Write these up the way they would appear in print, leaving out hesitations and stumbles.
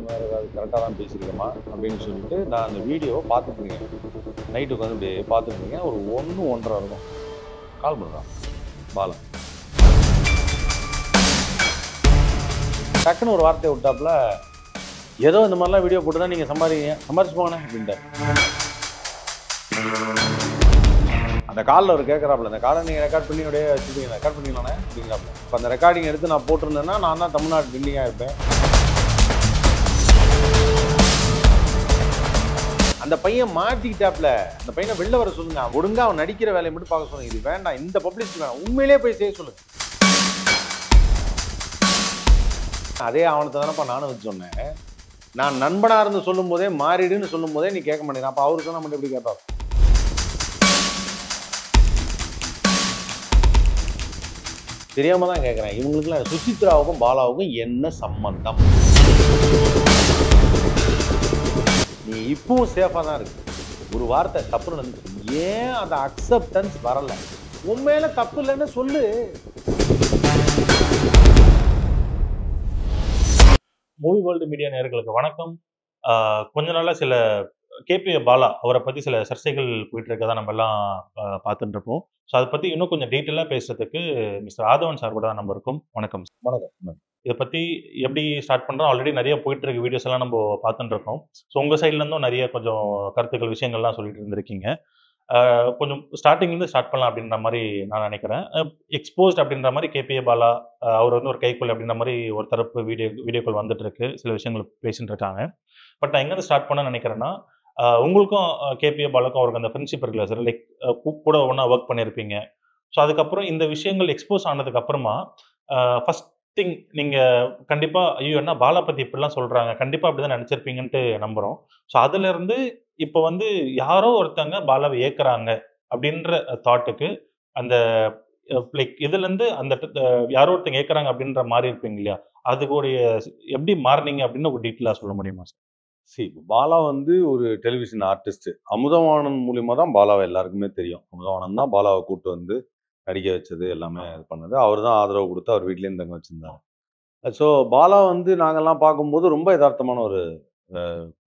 வேறு ஏதாவது கரெக்டாக தான் பேசியிருக்கேம்மா அப்படின்னு சொல்லிட்டு நான் அந்த வீடியோவை பார்த்துட்டு இருக்கேன். நைட்டு உட்காந்து இப்படியே பார்த்துட்டு இருக்கேன். ஒரு 1, 1:30 இருக்கும். கால் பண்ணுறான் பாலா. டக்குன்னு ஒரு வார்த்தையை விட்டாப்புல, ஏதோ இந்த மாதிரிலாம் வீடியோ போட்டு தான் நீங்கள் சம்பாரிச்சு போங்கண்ணே அப்படின்ட்டார். அந்த காலில் அவர் கேட்குறாப்புல, அந்த காலை நீங்கள் ரெக்கார்ட் பண்ணி அப்படியே வச்சுட்டீங்க, ரெக்கார்ட் பண்ணிக்கலானே அப்படிங்கிறாப்புல. இப்போ அந்த ரெக்கார்டிங் எடுத்து நான் போட்டிருந்தேன்னா நான் தான் தமிழ்நாடு ட்ரெண்டிங்காக இருப்பேன். அந்த பையன் மாட்டிக்கிட்டாப்புல, அந்த பையனை வெளில வர சொல்லுங்க, ஒழுங்கா அவன் நடிக்கிற வேலையை மட்டும் பார்க்க சொல்லுங்க. இது வேண்டாம், இந்த பப்ளிசிட்டி வேண்டாம், உண்மையிலே போய் செய்ய சொல்லுங்க. அதே ஆவணத்தை தானப்பா நானும் வச்சு சொன்னேன். நான் நண்பனாக இருந்து சொல்லும் போதே மாறிடுன்னு சொல்லும் போதே நீ கேட்க மாட்டேங்க. அப்போ அவரு சொன்னா மட்டும் எப்படி கேட்பா? தெரியாம தான் கேட்குறேன். இவங்களுக்குலாம் சுசித்ராவுக்கும் பாலாவுக்கும் என்ன சம்பந்தம்? நீ இப்பவும் சேஃபாக தான் இருக்கு. ஒரு வார்த்தை தப்பு நடந்து, ஏன் அந்த அக்செப்டன்ஸ் வரல? உண்மையில தப்பு இல்லைன்னு சொல்லு. மூவி வேர்ல்டு மீடியா நேயர்களுக்கு வணக்கம். கொஞ்ச நாளா சில கேபி பாலா அவரை பத்தி சில சர்ச்சைகள் போயிட்டு இருக்கதா நம்ம எல்லாம் பார்த்துட்டு இருப்போம். ஸோ அதை பத்தி இன்னும் கொஞ்சம் டீட்டெயிலாக பேசுறதுக்கு மிஸ்டர் ஆதவன் சார் கூட தான் நம்ம இருக்கோம். வணக்கம். வணக்கம். இதை பற்றி எப்படி ஸ்டார்ட் பண்ணுறோம்? ஆல்ரெடி நிறைய போயிட்டு இருக்க வீடியோஸ் எல்லாம் நம்ம பார்த்துட்டு இருக்கோம். ஸோ உங்கள் சைட்லேருந்தும் நிறைய கொஞ்சம் கருத்துக்கள் விஷயங்கள்லாம் சொல்லிட்டு இருந்திருக்கீங்க. கொஞ்சம் ஸ்டார்டிங்லேருந்து ஸ்டார்ட் பண்ணலாம் அப்படின்ற மாதிரி நான் நினைக்கிறேன். எக்ஸ்போஸ்ட் அப்படின்ற மாதிரி கேபிஏ பாலா அவர் வந்து ஒரு கைக்குள் அப்படின்ற மாதிரி ஒரு தரப்பு வீடியோக்கள் வந்துட்டு இருக்கு. சில விஷயங்கள் பேசிட்டு இருக்காங்க. பட் நான் எங்கேருந்து ஸ்டார்ட் பண்ண நினைக்கிறேன்னா, உங்களுக்கும் கேபிஏ பாலாக்கும் அவருக்கு அந்த ஃப்ரெண்ட்ஷிப் இருக்குல்ல சார், லைக் கூட ஒன்றா ஒர்க் பண்ணியிருப்பீங்க. ஸோ அதுக்கப்புறம் இந்த விஷயங்கள் எக்ஸ்போஸ் ஆனதுக்கு அப்புறமா ஃபர்ஸ்ட் திங் நீங்கள் கண்டிப்பாக ஐயோ என்ன பாலா பற்றி இப்படிலாம் சொல்கிறாங்க, கண்டிப்பாக அப்படி தான் நினச்சிருப்பீங்கன்ட்டு நம்புகிறோம். ஸோ அதுலேருந்து இப்போ வந்து யாரோ ஒருத்தங்க பாலாவை ஏற்கிறாங்க அப்படின்ற தாட்டுக்கு அந்த லைக் இதுலேருந்து அந்த யாரோ ஒருத்தங்க ஏற்கிறாங்க அப்படின்ற மாதிரி இருப்பீங்க இல்லையா, அதுக்குடைய எப்படி மாறினீங்க அப்படின்னு ஒரு டீட்டெயிலாக சொல்ல முடியுமா சார்? பாலா வந்து ஒரு டெலிவிஷன் ஆர்டிஸ்ட். அமுதவாணன் மூலியமா தான் பாலாவை எல்லாருக்குமே தெரியும். அமுதவாணன் தான் பாலாவை கூப்பிட்டு வந்து நடிக்க வச்சது, எல்லாமே இது பண்ணது. அவர் தான் ஆதரவு கொடுத்து அவர் வீட்லேயும் தங்க வச்சிருந்தாங்க. ஸோ பாலா வந்து நாங்கள்லாம் பார்க்கும்போது ரொம்ப யதார்த்தமான ஒரு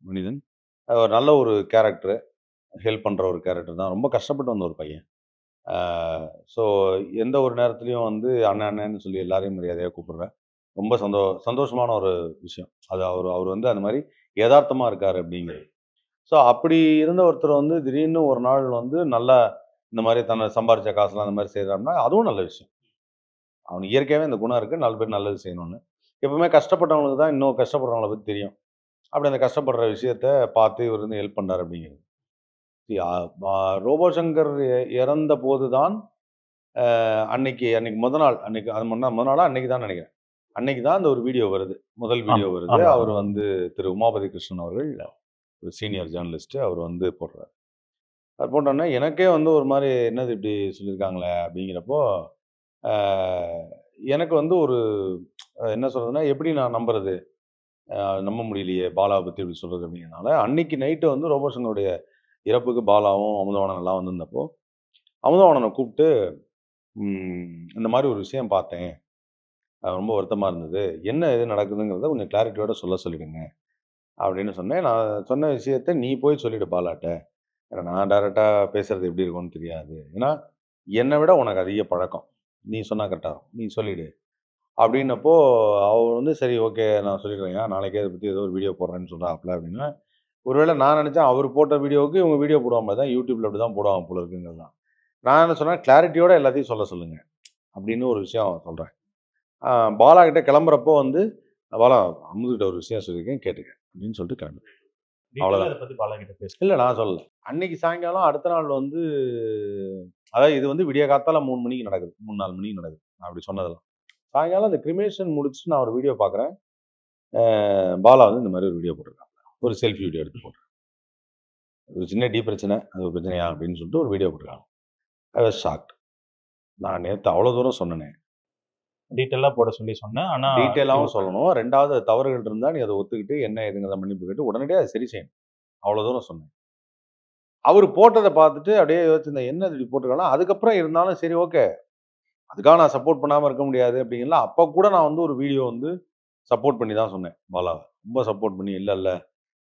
மனிதன். ஒரு நல்ல ஒரு கேரக்டரு, ஹெல்ப் பண்ணுற ஒரு கேரக்டர் தான். ரொம்ப கஷ்டப்பட்டு வந்த ஒரு பையன். ஸோ எந்த ஒரு நேரத்துலையும் வந்து அண்ணன் அண்ணன்னு சொல்லி எல்லாரையும் மரியாதையாக கூப்பிடுறேன். ரொம்ப சந்தோஷமான ஒரு விஷயம். அது அவர் வந்து அந்த மாதிரி யதார்த்தமா இருக்காரு அப்படிங்கிறது. ஸோ அப்படி இருந்த ஒருத்தர் வந்து திடீர்னு ஒரு நாள் வந்து நல்லா இந்த மாதிரி தன்னை சம்பாரிச்ச காசுலாம் அந்த மாதிரி செய்கிறாருன்னா அதுவும் நல்ல விஷயம். அவனுக்கு இயற்கையாகவே இந்த குணம் இருக்குது, 4 பேர் நல்லது செய்யணும்னு. எப்பவுமே கஷ்டப்பட்டவங்களுக்கு தான் இன்னும் கஷ்டப்படுறவங்கள பற்றி தெரியும். அப்படி அந்த கஷ்டப்படுற விஷயத்த பார்த்து இவர் வந்து ஹெல்ப் பண்ணார் அப்படிங்கிறது. ரோபோ சங்கர் இறந்த போது தான் அன்னைக்கு முத நாள், அன்னைக்கு அது முத நாளா அன்னைக்கு தான் நினைக்கிறேன். அன்னைக்கு தான் அந்த ஒரு வீடியோ வருது. முதல் வீடியோ வருது. அவர் வந்து திரு உமாபதி கிருஷ்ணன் அவர்கள், ஒரு சீனியர் ஜேர்னலிஸ்ட், அவர் வந்து போடுறாரு. அவர் போட்டோன்னே எனக்கே வந்து ஒரு மாதிரி என்னது இப்படி சொல்லியிருக்காங்களே அப்படிங்கிறப்போ, எனக்கு வந்து ஒரு என்ன சொல்றதுன்னா, எப்படி நான் நம்புறது? நம்ப முடியலையே பாலாவை பத்தி இப்படி சொல்றது அப்படிங்கிறனால, அன்னைக்கு நைட்டு வந்து ரோபோ சங்கருடைய இறப்புக்கு பாலாவும் அமுதவாணன் எல்லாம் வந்திருந்தப்போ, அமுதவாணனை கூப்பிட்டு இந்த மாதிரி ஒரு விஷயம் பார்த்தேன். ரொம்ப வருத்தமா இருந்தது. என்ன எது நடக்குதுங்கிறத கொஞ்சம் கிளாரிட்டியோட சொல்லிடுங்க அப்படின்னு சொன்னேன். நான் சொன்ன விஷயத்த நீ போய் சொல்லிடு பாலாட்ட. ஏன்னா நான் டைரக்ட்டா பேசுறது எப்படி இருக்கும்னு தெரியாது. ஏன்னா, என்ன விட உனக்கு அதிக பழக்கம். நீ சொன்னா கரெக்ட்டா இருக்கும். நீ சொல்லிடு. அப்படின்னப்போ அவர் வந்து சரி ஓகே நான் சொல்லிடுறேன்யா. நாளைக்கே இத பத்தி ஏதோ ஒரு வீடியோ போடுறேன்னு சொல்றாப்புல அப்படின்னா, ஒருவேளை நான் நினைச்சேன் அவர் போட்ட வீடியோவுக்கு இவங்க வீடியோ போடுவாங்க மாரி தான் YouTubeல அப்படி தான் போடுவாங்க போல இருக்குங்கிறது தான். நான் என்ன சொன்னேன், கிளாரிட்டியோட எல்லாத்தையும் சொல்லுங்க அப்படின்னு ஒரு விஷயம் சொல்றேன். பாலா கிட்ட கிளம்புறப்போ வந்து, பாலா அமுதுகிட்ட ஒரு விஷயம் சொல்லியிருக்கேன் கேட்டுக்க அப்படின்னு சொல்லிட்டு கிளம்பிட்டேன். அவ்வளோதான். அதை பற்றி பாலா கிட்ட பேச இல்ல நான் சொல்லல. அன்னைக்கு சாயங்காலம் அடுத்த நாள் வந்து அதாவது இது வந்து விடிய காத்தால 3 மணிக்கு நடக்குது. 3, 4 மணிக்கு நடக்குது. நான் அப்படி சொன்னதெல்லாம். சாயங்காலம் அந்த கிரிமேஷன் முடிச்சுட்டு நான் ஒரு வீடியோ பார்க்குறேன். பாலா வந்து இந்த மாதிரி ஒரு வீடியோ போட்டிருக்காங்க. ஒரு செல்ஃபி வீடியோ எடுத்து போட்டிருக்காங்க. ஒரு சின்ன பிரச்சனை. அது ஒரு பிரச்சனையா அப்படின்னு சொல்லிட்டு ஒரு வீடியோ போட்டிருக்காங்க. I was shocked. நான் நேத்து அவ்வளோ தூரம் சொன்னேனே. டீட்டெயிலாக போட சொல்லி சொன்னேன். ஆனால் டீட்டெயிலாவும் சொல்லணும். 2வது தவறுகள் இருந்தா நீ அதை ஒத்துக்கிட்டு என்ன ஏதுங்கிறத மன்னிப்பு கேட்டு உடனடியாக அதை சரி செய்யணும். அவ்வளோ தூரம் சொன்னேன். அவரு போட்டத பார்த்துட்டு அப்படியே யோசிச்சிருந்தேன். என்ன இப்படி போட்டிருக்காங்கன்னா, அதுக்கப்புறம் இருந்தாலும் சரி ஓகே. அதுக்காக நான் சப்போர்ட் பண்ணாம இருக்க முடியாது அப்படிங்கல. அப்ப கூட நான் வந்து ஒரு வீடியோ வந்து சப்போர்ட் பண்ணி தான் சொன்னேன் பாலாவை. ரொம்ப சப்போர்ட் பண்ணி, இல்ல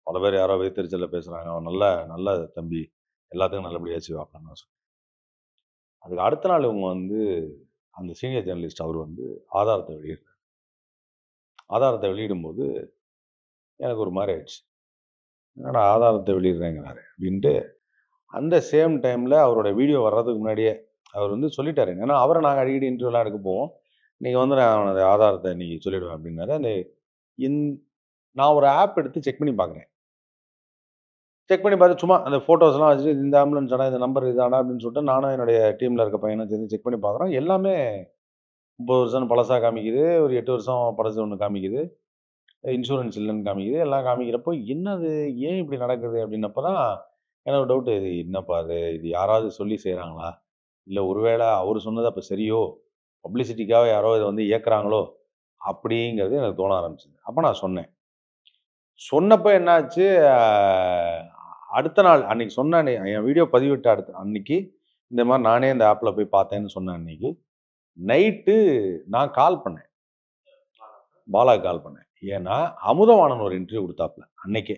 பல பேர் யாரோ வைத்தறிச்சல்ல பேசுறாங்க. அவன் நல்ல தம்பி. எல்லாத்துக்கும் நல்லபடியா செய்வாப்லன்னு நான் சொன்னேன். அதுக்கு அடுத்த நாள் இவங்க வந்து அந்த சீனியர் ஜெர்னலிஸ்ட் அவர் வந்து ஆதாரத்த வெளியிடுறாரு. ஆதாரத்த வெளியிடும்போது எனக்கு ஒரு மாரி ஆயிடுச்சு. என்னடா ஆதாரத்த வெளியிடுறேங்கிறாரு அப்படின்ட்டு, அந்த சேம் டைம்ல அவரோட வீடியோ வர்றதுக்கு முன்னாடியே அவர் வந்து சொல்லிட்டாரு. ஏன்னா, அவர நாங்க அடிக்கடி இன்டர்வியூலாம் எடுக்க போவோம். இன்னைக்கு வந்து நான் அவனோட ஆதாரத்த இன்னைக்கு சொல்லிடுவேன் அப்படின்னாரு. இன் நான் ஒரு ஆப் எடுத்து செக் பண்ணி பார்க்குறேன். செக் பண்ணி பார்த்து சும்மா அந்த ஃபோட்டோஸ்லாம் வச்சுட்டு இந்த ஆம்புலன்ஸாடா, இந்த நம்பர் இதாடா அப்படின்னு சொல்லிட்டு நானும் என்னுடைய டீம்ல இருக்க பையனும் சேர்ந்து செக் பண்ணி பார்க்குறோம். எல்லாமே 30 வருஷம் பழசா காமிக்குது. ஒரு 8 வருஷம் பழசு ஒண்ணு காமிக்குது. இன்சூரன்ஸ் இல்லன்னு காமிக்குது. எல்லாம் காமிக்கிறப்போ, என்னது ஏன் இப்படி நடக்குது அப்படின்னப்ப தான் எனக்கு ஒரு டவுட்டு. இது என்னப்பா இது யாராவது சொல்லி செய்றாங்களா? இல்ல ஒருவேள அவரு சொன்னது அப்ப சரியோ? பப்ளிசிட்டிக்காக யாரோ இத வந்து இயக்குறாங்களோ? அப்படிங்கிறது எனக்கு தோண ஆரம்பிச்சது. அப்ப நான் சொன்னேன். சொன்னப்ப என்னாச்சு, அடுத்த நாள் அன்னைக்கு சொன்ன என் வீடியோ பதிவிட்ட அன்னைக்கு, இந்த மாரி நானே இந்த ஆப்ல போய் பார்த்தேன்னு சொன்ன அன்னைக்கு, நைட்டு நான் கால் பண்ணேன். பாலாக்கு கால் பண்ணேன். ஏன்னா, அமுதவாணன் ஒரு இன்டர்வியூ குடுத்தாப்ல அன்னைக்கே.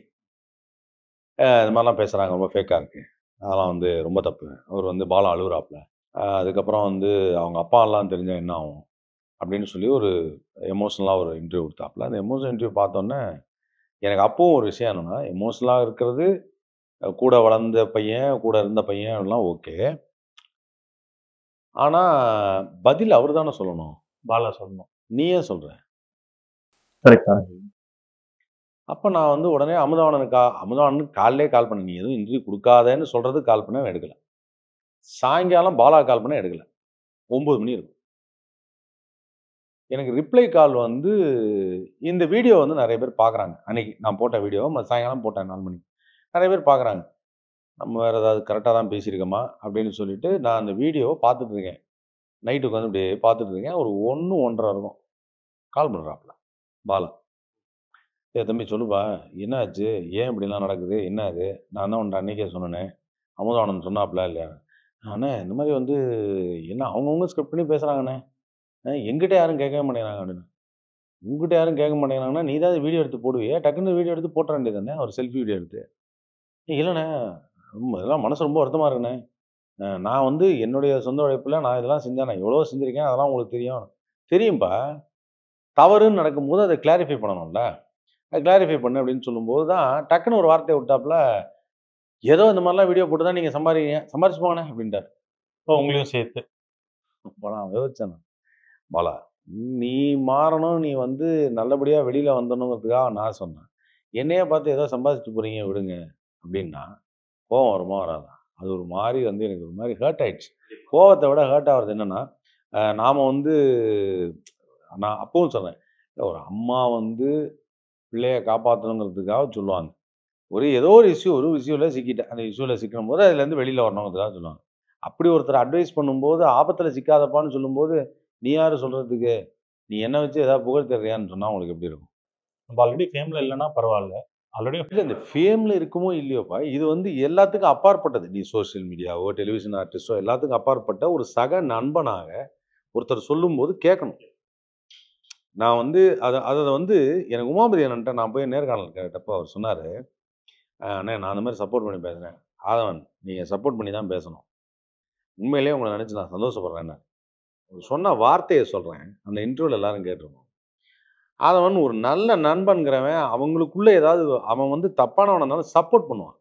இது மாரிலாம் பேசுறாங்க. ரொம்ப ஃபேக்கா இருக்கு. அதெல்லாம் வந்து ரொம்ப தப்பு. அவரு வந்து பாலா அழுவுறாப்ல. அதுக்கப்புறம் வந்து அவங்க அப்பாலாம் தெரிஞ்சா என்ன ஆகும்? அப்படின்னு சொல்லி ஒரு எமோஷனலா ஒரு இன்டர்வியூ குடுத்தாப்ல. அந்த எமோஷனல் இன்டர்வியூ பார்த்தோன்னே, எனக்கு அப்பவும் ஒரு விஷயம் என்னன்னா, எமோஷனலா இருக்கிறது கூட வளர்ந்த பையன், கூட இருந்த பையன் எல்லாம் ஓகே. ஆனா, பதில் அவரு தானே சொல்லணும். பாலா சொல்லணும். நீ ஏன் சொல்ற? கரெக்ட்டா. அப்ப நான் வந்து உடனே அமுதவாணனுக்கு காலையிலேயே கால் பண்ணேன். நீ எதுவும் இன்டர்வியூ குடுக்காதன்னு சொல்றதுக்கு கால் பண்ணேன், அவன் எடுக்கல. சாயங்காலம் பாலாக்கு கால் பண்ணேன், எடுக்கல. 9 மணி இருக்கும். எனக்கு ரிப்ளை கால் வந்து இந்த வீடியோ வந்து நெறைய பேர் பார்க்குறாங்க. அன்னைக்கு நான் போட்ட வீடியோ சாயங்காலம் போட்டேன் 4 மணிக்கு. நெறைய பேர் பார்க்குறாங்க. நம்ம வேற ஏதாவது கரெக்ட்டா தான் பேசியிருக்கோமா? அப்படின்னு சொல்லிட்டு நான் அந்த வீடியோவ பார்த்துட்டு இருக்கேன். நைட் உட்காந்து இப்படியே பார்த்துட்டு இருக்கேன். ஒரு 1, 1:30 இருக்கும். கால் பண்றாப்புல பாலா. "ஏய் தம்பி சொல்லுப்பா, என்ன ஆச்சு? ஏன் இப்படிலாம் நடக்குது? என்ன இது? நான் தான் உன்ட்ட அன்னைக்கே சொன்னேனே. அமுதவாணன் சொன்னாப்ல இல்லையா?" "அண்ணே இந்த மாரி வந்து எல்லாம் அவங்கவங்க ஸ்கிரிப்ட் பண்ணி பேசுறாங்கண்ணே. என்கிட்ட யாரும் கேட்கவே மாட்டேங்கிறாங்க" அப்படின்னு. "உன்கிட்ட யாரும் கேட்க மாட்டேங்கிறாங்கன்னா, நீ தான் வீடியோ எடுத்து போடுவியே, டக்குனு வீடியோ எடுத்து போட்டுற வேண்டியது தானே, ஒரு செல்ஃபி வீடியோ எடுத்து." "இல்லண்ணே, இதெல்லாம் மனசு ரொம்ப வருத்தமா இருக்குண்ணே. நான் வந்து என்னுடைய சொந்த உழைப்புல நான் இதெல்லாம் செஞ்சேன். நான் எவ்வளவோ செஞ்சிருக்கேன். அதெல்லாம் உங்களுக்கு தெரியும்." "தெரியும்பா. தவறுன்னு நடக்கும்போது அத கிளாரிஃபை பண்ணணும்ல. அத கிளாரிஃபை பண்ணு" அப்படின்னு சொல்லும்போது தான் டக்குனு ஒரு வார்த்தைய விட்டாப்புல, "ஏதோ இந்த மாரிலாம் வீடியோ போட்டு தான் நீங்க சம்பாரிக்கிறீங்க. சம்பாரிச்சு போங்கண்ணே" அப்படின்ட்டாரு. ஓ! உங்களையும் சேர்த்து. அப்ப நான் யோசிச்சேன் நான். பாலா, நீ மாறணும், நீ வந்து நல்லபடியா வெளில வந்துடணுங்கிறதுக்காக நான் சொன்னேன். என்னையே பார்த்து ஏதோ சம்பாதிச்சுட்டு போறீங்க விடுங்க அப்படின்னா, கோவம் வருமா? வராதா? அது ஒரு மாரி வந்து எனக்கு ஒரு மாரி ஹர்ட் ஆயிடுச்சு. கோவத்த விட ஹர்ட் ஆவுறது என்னன்னா, நாம வந்து நான் அப்பவும் சொன்னேன். ஒரு அம்மா வந்து பிள்ளைய காப்பாத்தணுங்கிறதுக்காக சொல்லுவாங்க. ஏதோ ஒரு இஷ்யூ ஒரு இஷ்யூல சிக்கிட்டேன். அந்த இஷ்யூல சிக்கும்போது அதுலேருந்து வெளில வரணுங்கிறதுக்காக சொல்லுவாங்க. அப்படி ஒருத்தர் அட்வைஸ் பண்ணும்போது, ஆபத்துல சிக்காதப்பான்னு சொல்லும்போது, "நீ யாரு சொல்றதுக்கு? நீ என்ன வச்சு ஏதாவது புகழ்த்திடுறியான்னு" சொன்னா உங்களுக்கு எப்படி இருக்கும்? நம்ம ஆல்ரெடி ஃபேம்ல இல்லன்னா பரவால்ல. ஆல்ரெடி இல்ல இந்த ஃபேம்ல இருக்குமோ இல்லையோப்பா, இது வந்து எல்லாத்துக்கும் அப்பாற்பட்டது. நீ சோசியல் மீடியாவோ, டெலிவிஷன் ஆர்டிஸ்ட்டோ எல்லாத்துக்கும் அப்பாற்பட்ட ஒரு சக நண்பனாக ஒருத்தர் சொல்லும்போது கேட்கணும். நான் வந்து அத வந்து எனக்கு உமாபதி அண்ணன்ட்ட நான் போய் நேர்காணல் கேட்டப்போ அவர் சொன்னாரு, அண்ணே நான் அந்த மாரி சப்போர்ட் பண்ணி பேசுறேன். ஆதவன் நீங்க சப்போர்ட் பண்ணி தான் பேசணும். உண்மையிலேயே உங்கள நெனச்சு நான் சந்தோஷப்படுறேன்னாரு. அவர் சொன்ன வார்த்தைய சொல்றேன். அந்த இன்டர்வியூல எல்லாரும் கேட்டுருக்கோம். ஆதவன் ஒரு நல்ல நண்பன்கிறவன் அவங்களுக்குள்ள ஏதாவது அவன் வந்து தப்பானவனா இருந்தாலும் சப்போர்ட் பண்ணுவான்.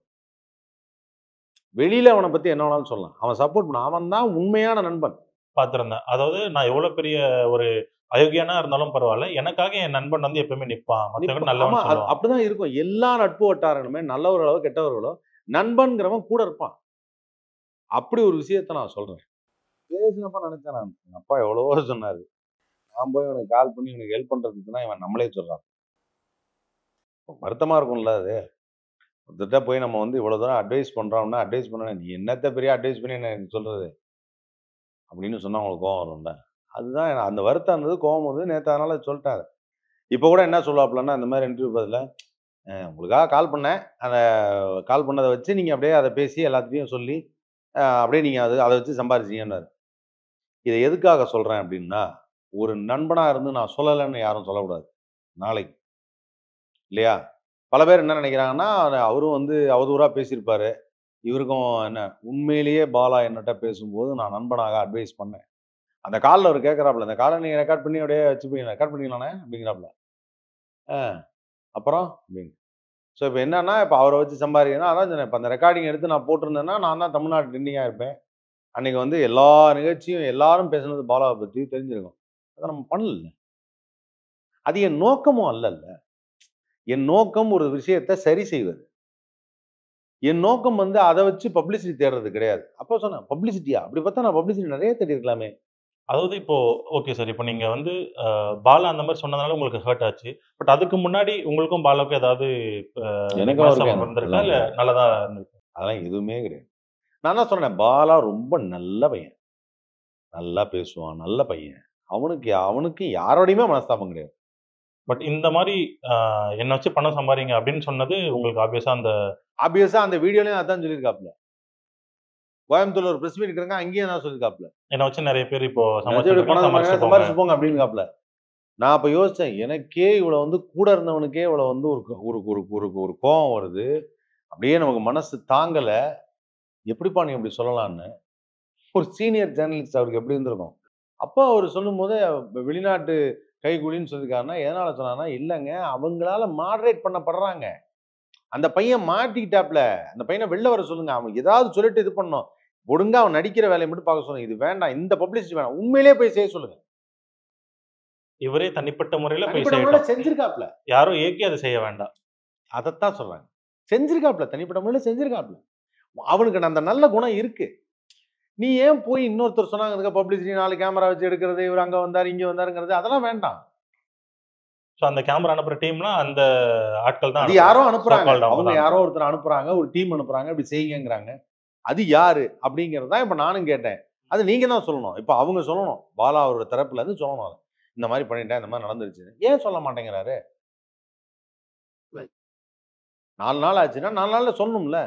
வெளியில அவன பத்தி என்ன வேணாலும் சொல்லலாம். அவன் சப்போர்ட் பண்ணுவான். அவன் தான் உண்மையான நண்பன். பார்த்திருந்தேன். அதாவது நான் எவ்வளோ பெரிய ஒரு அயோக்கியனா இருந்தாலும் பரவால்ல. எனக்காக என் நண்பன் வந்து எப்பவுமே நிப்பான். மத்தவங்க ஆமா நல்லவன்னு சொல்லுவான். அப்படிதான் இருக்கும். எல்லா நட்பு வட்டாரங்களுமே நல்லவர்களோ, கெட்டவர்களோ நண்பன்கிறவன் கூட இருப்பான். அப்படி ஒரு விஷயத்த நான் சொல்றேன். பேசினப்ப நெனச்சேன் நான். எங்க அப்பா எவ்வளவோ சொன்னாரு. நான் போய் இவனுக்கு கால் பண்ணி இவனுக்கு ஹெல்ப் பண்றதுக்கு தான் இவன் நம்மளே சொல்றான். வருத்தமா இருக்கும்ல அது. ஒருத்தர்ட்ட போய் நம்ம வந்து இவ்வளோ தூரம் அட்வைஸ் பண்றோம்னா, அட்வைஸ் பண்ண "நீ என்னத்த பெரிய அட்வைஸ் பண்ணி என்ன எனக்கு சொல்றது?" அப்படின்னு சொன்னா உங்களுக்கு கோவம் வரும்ல. அதுதான் அந்த வருத்தம் இருந்தது, கோவம் வந்தது. நேத்து அதனால சொல்ட்டேன் அத. இப்ப கூட என்ன சொல்லுவாப்புலன்னா, இந்த மாரி இன்டர்வியூ பதிலா, உங்களுக்காக கால் பண்ணேன். அந்த கால் பண்ணத வச்சு நீங்க அப்படியே அத பேசி எல்லாத்துட்டயும் சொல்லி, அப்படியே நீங்க அத வச்சு சம்பாரிச்சீங்கன்னாரு. இத எதுக்காக சொல்றேன் அப்படின்னா, ஒரு நண்பனா இருந்து நான் சொல்லலன்னு யாரும் சொல்லக்கூடாது. நாளைக்கு. இல்லையா? பல பேர் என்ன நினைக்கிறாங்கன்னா, அவரும் வந்து அவதூறா பேசியிருப்பாரு. இவருக்கும் என்ன உண்மையிலேயே பாலா என்னட்ட பேசும்போது நான் நண்பனாக அட்வைஸ் பண்ணேன். அந்த கால்ல அவரு கேட்கிறாப்புல, "இந்த கால நீங்க ரெக்கார்ட் பண்ணி அப்படியே வச்சுப்பீங்களா? ரெக்கார்ட் பண்ணீங்களாண்ணே?" அப்படிங்கிறாப்புல. "ஆ அப்புறம்?" அப்படின்னு. ஸோ இப்ப என்னன்னா, இப்ப அவர வச்சு சம்பாரிக்கணும். அதான் சொன்னேன். இப்ப அந்த ரெக்கார்டிங் எடுத்து நான் போட்டிருந்தேன்னா, நான் தான் தமிழ்நாடு ட்ரெண்டிங்கா இருப்பேன். அன்னைக்கு வந்து எல்லா நிகழ்ச்சியும் எல்லாரும் பேசுனது பாலாவ பத்தி தெரிஞ்சிருக்கும். அத நம்ம பண்ணல. அது என் நோக்கமும் அல்லல்ல. என் நோக்கம் ஒரு விஷயத்த சரி செய்வது. என் நோக்கம் வந்து அத வச்சு பப்ளிசிட்டி தேடுறது கிடையாது. அப்ப சொன்னேன், "பப்ளிசிட்டியா? அப்படி பார்த்தா நான் பப்ளிசிட்டி நெறைய தேடியிருக்கலாமே." அதாவது இப்போ ஓகே சார். இப்போ நீங்க வந்து பாலா அந்த மாரி சொன்னதுனால உங்களுக்கு ஹர்ட் ஆச்சு. பட் அதுக்கு முன்னாடி உங்களுக்கும் பாலாவுக்கும் ஏதாவது அ எனக்கும் அவருக்கும் மனஸ்தாபம் இருந்திருக்கா? அதெல்லாம் இல்ல கிடையாது. நல்லதா இருந்திருக்கா? அதெல்லாம் எதுவுமே கிடையாது. நான் தான் சொன்னேனே, பாலா ரொம்ப நல்ல பையன். நல்லா பேசுவான். நல்ல பையன். அவனுக்கு அவனுக்கு யாரோடையுமே மனஸ்தாபம் கிடையாது. பட் இந்த மாரி அ என்ன வச்சு பணம் சம்பாரிங்க அப்படின்னு சொன்னது உங்களுக்கு ஆப்வியஸா அந்த ஆப்வியஸா அந்த வீடியோலயும் அதான் சொல்லியிருக்காப்ல. கோயம்புத்தூர்ல ஒரு பிரஸ் மீட் இருக்கிறாங்க. அங்கேயும் அதான் சொல்லியிருக்காப்ல. என்ன வச்சு நெறைய பேர் இப்போ "என்னாச்சும் இப்படி சம்பாதிச்சுட்டு பணம் சம்பாரிச்சுட்டு சம்பாரிங்க, போங்க. சம்பாரிச்சுட்டு போங்க" அப்படின்னுக்காப்ல. நான் அப்ப யோசிச்சேன். எனக்கே இவ்வளவு வந்து கூட இருந்தவனுக்கே இவ்வளவு வந்து ஒரு ஒரு ஒரு ஒரு ஒரு கோவம் வருது. அப்படியே நமக்கு மனசு தாங்கல. எப்படிப்பா நீ இப்படி சொல்லலான்னு. ஒரு சீனியர் ஜர்னலிஸ்ட் அவருக்கு எப்படி இருந்திருக்கும்? அப்போ அவரு சொல்லும்போது வெளிநாட்டு கைக்கூலின்னு சொல்லியிருக்காருன்னா, எதனால சொன்னார்ன்னா, இல்லங்க அவங்களால மாடரேட் பண்ணப்படுறாங்க. அந்த பையன் மாட்டிக்கிட்டாப்ல. அந்த பையன வெளில வர சொல்லுங்க. அவன் ஏதாவது சொல்லிட்டு இது பண்ணணும். ஒழுங்கா அவன் நடிக்கிற வேலைய மட்டும் பார்க்க சொல்லுங்க. இது வேண்டாம். இந்த பப்ளிசிட்டி வேணாம். உண்மையிலேயே போய் செய்ய சொல்லுங்க. இவரே தனிப்பட்ட முறையில போய் தனிப்பட்ட முறையில செய்யட்டும். செஞ்சிருக்காப்ல. யாரோ ஏக்கி அத செய்ய வேண்டாம். அதத்தான் சொல்றாங்க. செஞ்சிருக்காப்ல. தனிப்பட்ட முறையில செஞ்சிருக்காப்ல. அவனுக்கு அந்த நல்ல குணம் இருக்கு. நீ ஏன் போய் இன்னொருத்தர் சொன்னாங்க பப்ளிசிட்டி 4 கேமரா வச்சு எடுக்கிறது, இவரு அங்க வந்தாரு, இங்க வந்தாருங்கிறது அதெல்லாம் வேண்டாம். ஸோ அந்த கேமரா அனுப்புற டீம்லாம் அந்த ஆட்கள் தான் அது யாரோ அனுப்புறாங்க. சோ அனுப்புறாங்க. கால்ட் அவங்க அவங்க தான் யாரோ அனுப்புறாங்க. ஒருத்தர் அனுப்புறாங்க. ஒரு டீம் அனுப்புறாங்க. இப்படி செய்யுங்கங்கிறாங்க. அது யாரு? அப்படிங்கிறது தான் இப்ப நானும் கேட்டேன். அது நீங்க தான் சொல்லணும். இப்ப அவங்க சொல்லணும். பாலா அவரோட தரப்புல இருந்து சொல்லணும் அத. இந்த மாரி பண்ணிட்டேன். இந்த மாரி நடந்துருச்சு. ஏன் சொல்ல மாட்டேங்கிறாரு? 4 நாள் ஆச்சுன்னா 4 நாள்ல சொல்லணும்ல.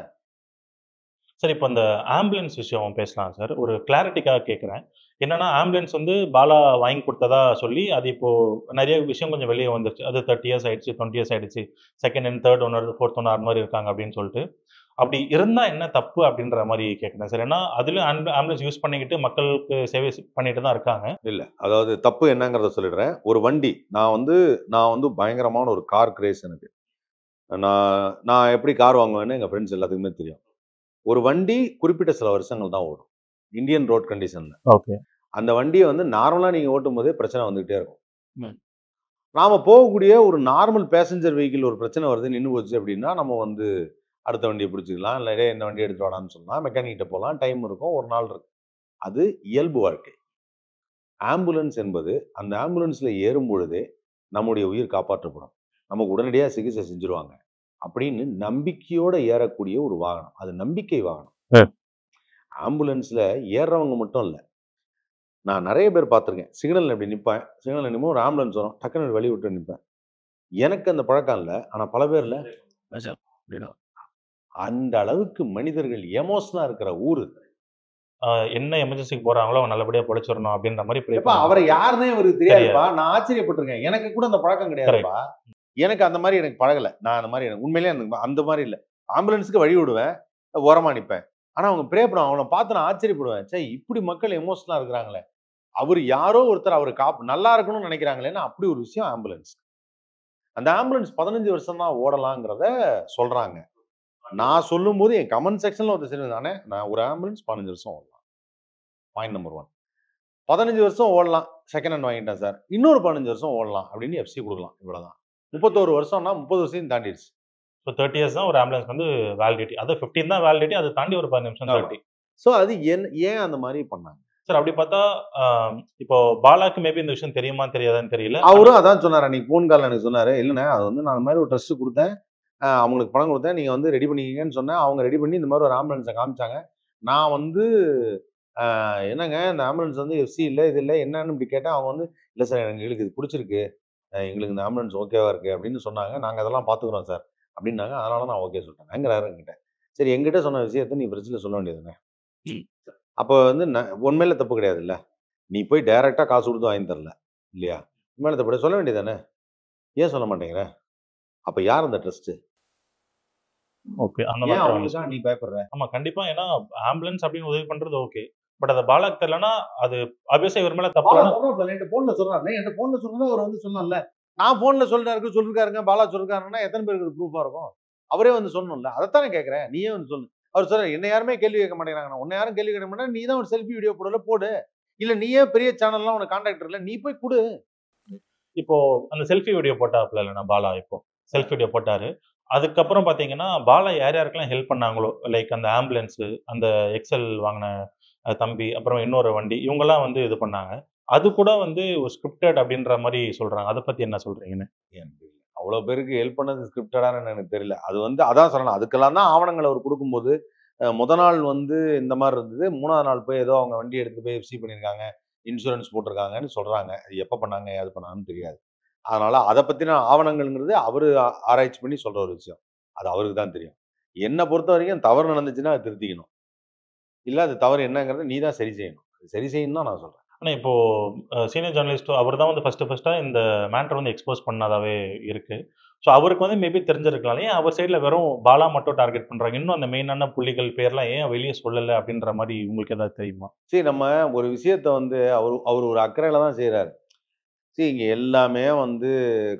சார் இப்போ அந்த ஆம்புலன்ஸ் விஷயம் பேசலாம் சார். ஒரு கிளாரிட்டிக்காக கேட்கிறேன். என்னன்னா ஆம்புலன்ஸ் வந்து பாலா வாங்கி குடுத்ததா சொல்லி, அது இப்போ நெறைய விஷயம் கொஞ்சம் வெளிய வந்துருச்சு. அது 30 இயர்ஸ் ஆயிடுச்சு, 20 இயர்ஸ் ஆயிடுச்சு. Second and third owner, fourth owner அது மாரி இருக்காங்க அப்படின்னு சொல்லிட்டு. அப்படி இருந்தா என்ன தப்பு அப்படின்ற மாரி கேட்கிறேன் சார். ஏன்னா அதிலயும் ஆம்புலன்ஸ் யூஸ் பண்ணிக்கிட்டு மக்களுக்கு சேவை பண்ணிட்டு தான் இருக்காங்க. இல்ல. அதாவது தப்பு என்னங்கிறத சொல்லிடுறேன். ஒரு வண்டி நான் வந்து பயங்கரமான ஒரு கார் கிரேஸ் எனக்கு. நான் நான் எப்படி கார் வாங்குவேன்னு எங்க ஃபிரெண்ட்ஸ் எல்லாத்துக்குமே தெரியும். ஒரு வண்டி குறிப்பிட்ட சில வருஷங்கள் தான் ஓடும். இந்தியன் ரோட் கண்டிஷன்ல. ஓகே. அந்த வண்டிய வந்து நார்மலா நீங்க ஓட்டும்போதே பிரச்சனை வந்துகிட்டே இருக்கும். நாம போகக்கூடிய ஒரு நார்மல் பேசஞ்சர் வெஹிக்கிள் ஒரு பிரச்சனை வருது, நின்னு போச்சு அப்படின்னா, நம்ம வந்து அடுத்த வண்டிய பிடிச்சுக்கலாம். இல்ல "டேய் இந்த வண்டிய எடுத்துட்டு வாடான்னு" சொல்லலாம். மெக்கானிக்கிட்ட போலாம். டைம் இருக்கும். 1 நாள் இருக்கும். அது இயல்பு வாழ்க்கை. ஆம்புலன்ஸ் என்பது, அந்த ஆம்புலன்ஸ்ல ஏறும் பொழுதே நம்முடைய உயிர் காப்பாற்றப்படும். நமக்கு உடனடியா சிகிச்சை செஞ்சுருவாங்க. அப்படின்னு நம்பிக்கையோட ஏறக்கூடிய ஒரு வாகனம். அது நம்பிக்கை வாகனம். ம். ஆம்புலன்ஸ்ல ஏறுறவங்க மட்டும் இல்ல. நான் நெறைய பேர் பார்த்துருக்கேன். சிக்னல்ல இப்படி நிப்பேன். சிக்னல்ல நிக்கும்போது ஒரு ஆம்புலன்ஸ் வரும். டக்குனு வழி விட்டு நிப்பேன். எனக்கு அந்த பழக்கம் இல்ல. ஆனா பல பேர்ல அந்த அளவுக்கு மனிதர்கள் எமோஷனா இருக்கிற ஊரு. அ என்ன எமர்ஜென்சிக்கு போறாங்களோ அவங்க நல்லபடியா பொழச்சிரணும் அப்படின்ற மாரி ப்ரே எப்பா அவர பண்ணுவாங்க. யாருன்னே இவருக்கு தெரியாது. தெரியாதுப்பா. நான் ஆச்சரியப்பட்டுருக்கேன். எனக்கு கூட அந்த பழக்கம் கரெக்ட். கிடையாதுப்பா. எனக்கு அந்த மாரி எனக்கு பழகல. நான் அந்த மாரி எனக்கு உண்மையிலேயே எனக்கு அந்த மாரி இல்ல. ஆம்புலன்ஸ்க்கு வழி விடுவேன். ஓரமா நிப்பேன். ஆனா அவங்க ப்ரே பண்ணுவாங்க. அவங்கள பார்த்து நான் ஆச்சரியப்படுவேன். ச்சே! இப்படி மக்கள் எமோஷனலா இருக்கிறாங்களே! அவரு யாரோ ஒருத்தர் அவர நல்லா இருக்கணும்னு நினைக்கிறாங்களேன்னு அப்படி ஒரு விஷயம் ஆம்புலன்ஸ். அந்த ஆம்புலன்ஸ் 15 வருஷம் தான் ஓடலாங்கிறத சொல்றாங்க. நான் சொல்லும்போது என் கமெண்ட் செக்ஷன்ல ஒருத்தர் சொல்லியிருந்தானே, நான் ஒரு ஆம்புலன்ஸ் 15 வருஷம் ஓடலாம். Point number 1. 15 வருஷம் ஓடலாம். செகண்ட் ஹேண்ட் வாங்கிட்டேன் சார். இன்னொரு 15 வருஷம் ஓடலாம் அப்படின்னு எஃப்சி குடுக்கலாம். இவ்வளவுதான். 31 வருஷம்னா 30 வருஷத்தையும் தாண்டிருச்சு. ஸோ 30 இயர்ஸ் தான் ஒரு ஆம்புலன்ஸ் வந்து வேலிடிட்டி. அது 15 தான் வேலிடிட்டி. அத தாண்டி ஒரு 10 நிமிஷம் ஆமா. 30. சோ அது ஏன் அந்த மாரி பண்ணாங்க? சார் அப்படி பார்த்தா, அ இப்போ பாலாக்கு மேபி இந்த விஷயம் தெரியுமா, தெரியாதான்னு தெரியல. ஆனா அவரும் அதான் சொன்னாரு. அன்னைக்கு ஃபோன் கால்ல எனக்கு சொன்னாரு. இல்லண்ணே அது வந்து நான் அந்த மாரி ஒரு ட்ரஸ்ட் குடுத்தேன். அவங்களுக்கு பணம் குடுத்தேன். நீங்க வந்து ரெடி பண்ணிக்கங்கன்னு சொன்னேன். அவங்க ரெடி பண்ணி இந்த மாரி ஒரு ஆம்புலன்ஸ காமிச்சாங்க. நான் வந்து என்னங்க இந்த ஆம்புலன்ஸ் வந்து எஃப்சி இல்ல, இது இல்ல என்னன்னு இப்படி கேட்டேன். அவங்க வந்து இல்ல சார் எங்களுக்கு இது புடிச்சிருக்கு. எங்களுக்கு இந்த ஆம்புலன்ஸ் ஓகேவா இருக்கு அப்படின்னு சொன்னாங்க. நாங்க அதெல்லாம் பார்த்துக்கிறோம் சார் அப்படின்னாங்க. அதனால நான் ஓகே சொல்லிட்டேன்ங்கிறாரு என்கிட்ட. சரி என்கிட்ட சொன்ன விஷயத்த நீ பிரஸ்ல சொல்ல வேண்டியது தானே. அப்ப வந்து உன் மேல தப்பு கிடையாதுல்ல. நீ போய் டைரக்ட்டா காசு குடுத்து வாங்கி தரல. இல்லையா? உன் மேல தப்பு கிடையாது. சொல்ல வேண்டியது தானே. ஏன் சொல்ல மாட்டேங்கிற? அப்ப யார் அந்த ட்ரஸ்ட்? ஓகே. அந்த ஏன் மாதிரி அவங்களுக்கா நீ பயப்படுற? ஆமா. கண்டிப்பா. ஏன்னா ஆம்புலன்ஸ் அப்படின்னு உதவி பண்றது ஓகே. பட் அது பாலாக்கு தெரியலன்னா, அது ஆப்வியஸா இவர் மேல தப்பு பாலா இல்லன்னா சொல்றாப்ல, என்கிட்ட போன்ல சொல்றாருண்ணே. என்கிட்ட போன்ல சொன்னத அவர் வந்து சொன்னார்ல. நான் போன்ல சொல்லிருக்காருங்க, பாலா சொல்லிருக்காருன்னா எத்தன பேருக்கு இது ப்ரூஃபா இருக்கும்? அவரே வந்து சொல்லணும்ல. அதத்தானே கேட்கிறேன். நீயே வந்து சொல்லு. அவர் சொல்றாரு, "என்ன யாருமே கேள்வி கேட்க மாட்டேங்கிறாங்கண்ணா. உன்ன யாரும் கேள்வி கேட்க மாட்டேங்கிறாங்க. நீ தான் ஒரு செல்ஃபி வீடியோ போடல போடு. இல்ல நீயே பெரிய சேனல்லாம் உனக்கு கான்டாக்ட் இருக்குல்ல. நீ போய் குடு." இப்போ அந்த செல்ஃபி வீடியோ போட்டாப்ல இல்லன்னா பாலா இப்போ. செல்ஃபி வீடியோ போட்டாரு. அதுக்கப்புறம் பார்த்தீங்கன்னா, பாலா யார் யாருக்கெல்லாம் ஹெல்ப் பண்ணாங்களோ, லைக் அந்த ஆம்புலன்ஸு, அந்த எக்ஸெல் வாங்குன தம்பி, அப்புறம் இன்னொரு வண்டி, இவங்கலாம் வந்து இது பண்ணாங்க. அது கூட வந்து ஒரு ஸ்கிரிப்டட் அப்படின்ற மாரி சொல்றாங்க. அத பத்தி என்ன சொல்றீங்கன்னு? எனக்கு அவ்வளோ பேருக்கு ஹெல்ப் பண்ணது ஸ்கிரிப்டடான்னு எனக்கு தெரியல. அது வந்து அதான் சொன்னேன். அதுக்கெல்லாம் தான் ஆவணங்கள் அவர் குடுக்கும்போது, மொத நாள் வந்து இந்த மாரி இருந்தது. 3வது நாள் போய் ஏதோ அவங்க வண்டி எடுத்துட்டு போய் எஃப்சி பண்ணியிருக்காங்க. இன்சூரன்ஸ் போட்டிருக்காங்கன்னு சொல்றாங்க. அது எப்ப பண்ணாங்க, ஏது பண்ணாங்கன்னு தெரியாது. அதனால அத பத்தின ஆவணங்கள்ங்கிறது அவரு ஆராய்ச்சி பண்ணி சொல்ற ஒரு விஷயம். அது அவருக்கு தான் தெரியும். என்ன பொறுத்தவரைக்கும் தவறு நடந்துச்சுன்னா அத திருத்திக்கணும். இல்ல அது தவறு என்னங்கிறத நீ தான் சரி செய்யணும். அது சரி செய்யணும்னு தான் நான் சொல்றேன். ஆனா இப்போ சீனியர் ஜர்னலிஸ்ட் அவர் தான் வந்து ஃபர்ஸ்ட்டா இந்த மேட்டர் வந்து எக்ஸ்போஸ் பண்ணதாவே இருக்கு. ஸோ அவருக்கு வந்து மேபி தெரிஞ்சிருக்கலாம். ஏன் அவர் சைட்ல வெறும் பாலா மட்டும் டார்கெட் பண்றாங்க? இன்னும் அந்த மெயினான புள்ளிகள் பேர்லாம் ஏன் வெளிய சொல்லல அப்படின்ற மாரி உங்களுக்கு ஏதாவது தெரியுமா? சரி நம்ம ஒரு விஷயத்த வந்து அவரு அவரு ஒரு அக்கறையில தான் செய்றாரு. இங்க எல்லாமே வந்து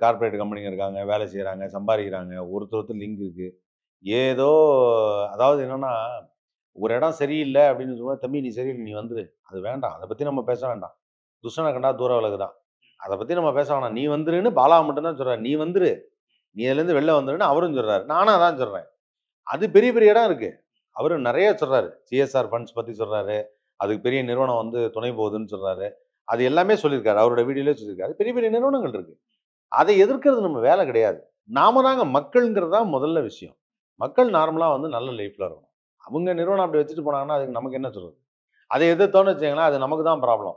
கார்ப்பரேட் கம்பெனிங்க இருக்காங்க, வேலை செய்றாங்க, சம்பாரிக்கிறாங்க. ஒருத்தர் லிங்க் இருக்கு. ஏதோ அதாவது என்னன்னா, ஒரு இடம் சரியில்ல அப்படின்னு சொன்னா, "தம்பி நீ சரியில்ல, நீ வந்துரு." அது வேண்டாம். அத பத்தி நம்ம பேச வேண்டாம். "துஷ்டன கண்டா தூர விலகுதான்." அத பத்தி நம்ம பேச வேணாம். நீ வந்துருன்னு பாலா மட்டும் தான் சொல்றாரு. "நீ வந்துரு. நீ அதுலேருந்து வெளில வந்துருன்னு" அவரும் சொல்றாரு. நானும் அதான் சொல்றேன். அது பெரிய பெரிய இடம் இருக்கு. அவரு நெறைய சொல்றாரு. சிஎஸ்ஆர் ஃபண்ட்ஸ் பத்தி சொல்றாரு. அதுக்கு பெரிய நிறுவனம் வந்து துணை போகுதுன்னு சொல்றாரு. அது எல்லாமே சொல்லியிருக்காரு. அவரோட வீடியோலயே சொல்லியிருக்காரு. பெரிய பெரிய நிறுவனங்கள் இருக்கு. அதை எதிர்க்கிறது நம்ம வேலை கிடையாது. நாம தாங்க மக்கள்ங்கிறது தான் முதல்ல விஷயம். மக்கள் நார்மலா வந்து நல்ல லைஃப்ல இருக்கணும். அவங்க நிறுவனம் அப்படி வச்சுட்டு போனாங்கன்னா, அதுக்கு நமக்கு என்ன சொல்றது? அதை எதிர்த்தோம்னு வச்சுக்கங்களேன், அது நமக்கு தான் ப்ராப்ளம்.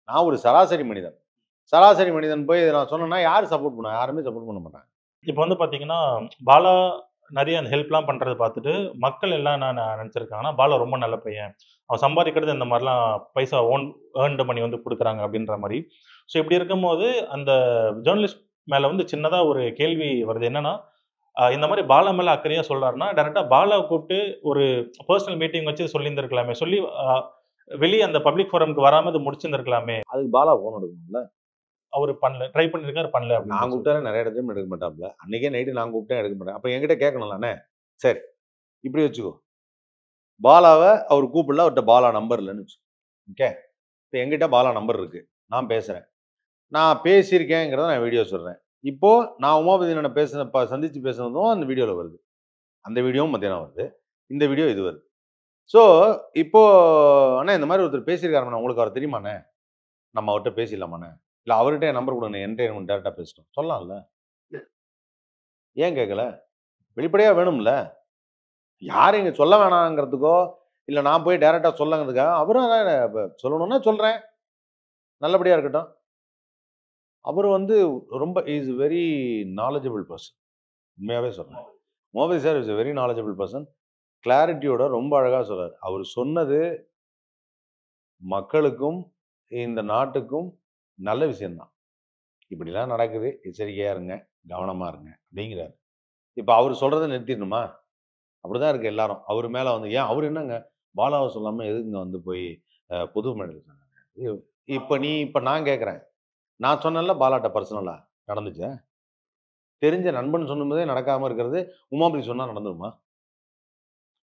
நான் ஒரு சராசரி மனிதன். சராசரி மனிதன் போய் இத நான் சொன்னேன்னா, யாரு சப்போர்ட் பண்ணுவா? யாருமே சப்போர்ட் பண்ண மாட்டாங்க. இப்ப வந்து பார்த்தீங்கன்னா, பாலா நெறைய அந்த ஹெல்ப்லாம் பண்றத பார்த்துட்டு, மக்கள் எல்லாம் என்ன நெனச்சிருக்காங்கன்னா, பாலா ரொம்ப நல்ல பையன். அவன் சம்பாதிக்கிறது இந்த மாரிலாம் பைசா ஏர்ன்டு மணி வந்து குடுக்குறாங்க அப்டின்ற மாரி. ஸோ இப்டி இருக்கும்போது, அந்த ஜர்னலிஸ்ட் மேல வந்து சின்னதா ஒரு கேள்வி வருது. என்னன்னா, இந்த மாரி பாலா மேல அக்கறையா சொல்றாருன்னா, டைரக்ட்டா பாலாவ கூப்ட்டு ஒரு பெர்சனல் மீட்டிங் வச்சு சொல்லியிருந்திருக்கலாமே. சொல்லி வெளிய அந்த பப்ளிக் ஃபோரம்க்கு வராம இத முடிச்சிருந்திருக்கலாமே. அதுக்கு பாலா ஃபோன் எடுக்கணும்ல. அவரு பண்ணல. ட்ரை பண்ணியிருக்காரு, பண்ணல நான் அப்டின்ற கூப்பிட்டாலே நெறைய இடத்துலயும் எடுக்க மாட்டாப்ல. அன்னைக்கே நைட்டு நான் கூப்பிட்டேன் எடுக்க மாட்டாங்க. அப்ப என்கிட்ட கேட்கணும்ல, "அண்ணே சரி இப்படி வச்சுக்கோ. பாலாவ அவரு கூப்பிடல. அவர்ட்ட பாலா நம்பர் இல்லன்னு வச்சுக்கோ. ஓகே. இப்ப என்கிட்ட பாலா நம்பர் இருக்கு. நான் பேசுறேன். நான் பேசியிருக்கேங்கிறத நான் வீடியோ சொல்றேன். இப்போ நான் உமாபதி அண்ணன சந்திச்சு பேசுனதும் அந்த வீடியோல வருது. அந்த வீடியோவும் மத்தியானம் வருது. இந்த வீடியோ இது வருது. ஸோ, இப்போ "அண்ணே இந்த மாரி ஒருத்தர் பேசியிருக்காருண்ணே. உங்களுக்கு அவர தெரியுமாண்ணே? நம்ம அவர்ட்ட பேசிடலாமாண்ணே? இல்ல அவர்ட்ட என் நம்பர் குடுங்கண்ணே. என்ட்ட டைரக்ட்டா பேசட்டும்." சொல்லலாம்ல. ஏன் கேட்கல? வெளிப்படையா வேணும்ல. யாரும் இங்க சொல்ல வேணாங்கிறதுக்கோ, இல்ல நான் போய் டைரக்ட்டா சொல்லங்கிறதுக்காக அவரும் அதான் சொல்லணும்னா சொல்றேன். நல்லபடியா இருக்கட்டும். அவரு வந்து ரொம்ப இஸ் வெரி நாலெட்ஜபிள் பெர்சன். உண்மையாவே சொல்றேன். Modi sir is a very knowledgeable person. கிளாரிட்டியோட ரொம்ப அழகா சொல்றாரு. அவரு சொன்னது மக்களுக்கும், இந்த நாட்டுக்கும் நல்ல விஷயம் தான். இப்படிலாம் நடக்குது. எச்சரிக்கையா இருங்க. கவனமா இருங்க. அப்படிங்கிறாரு. இப்ப அவரு சொல்றத நிறுத்திடணுமா? அப்படிதான் இருக்கு எல்லாரும். அவரு மேல வந்து ஏன் அவரு என்னங்க பாலாவ சொல்லாம எதுக்குங்க வந்து போய் பொது மேடையில சொன்னாங்க? இப்ப நான் கேட்கிறேன். நான் சொன்னேன்ல பாலாட்ட பர்சனலா நடந்துச்சா? தெரிஞ்ச நண்பன் சொல்லும்போதே நடக்காம இருக்கிறது, உமாபதி சொன்னா நடந்துருமா?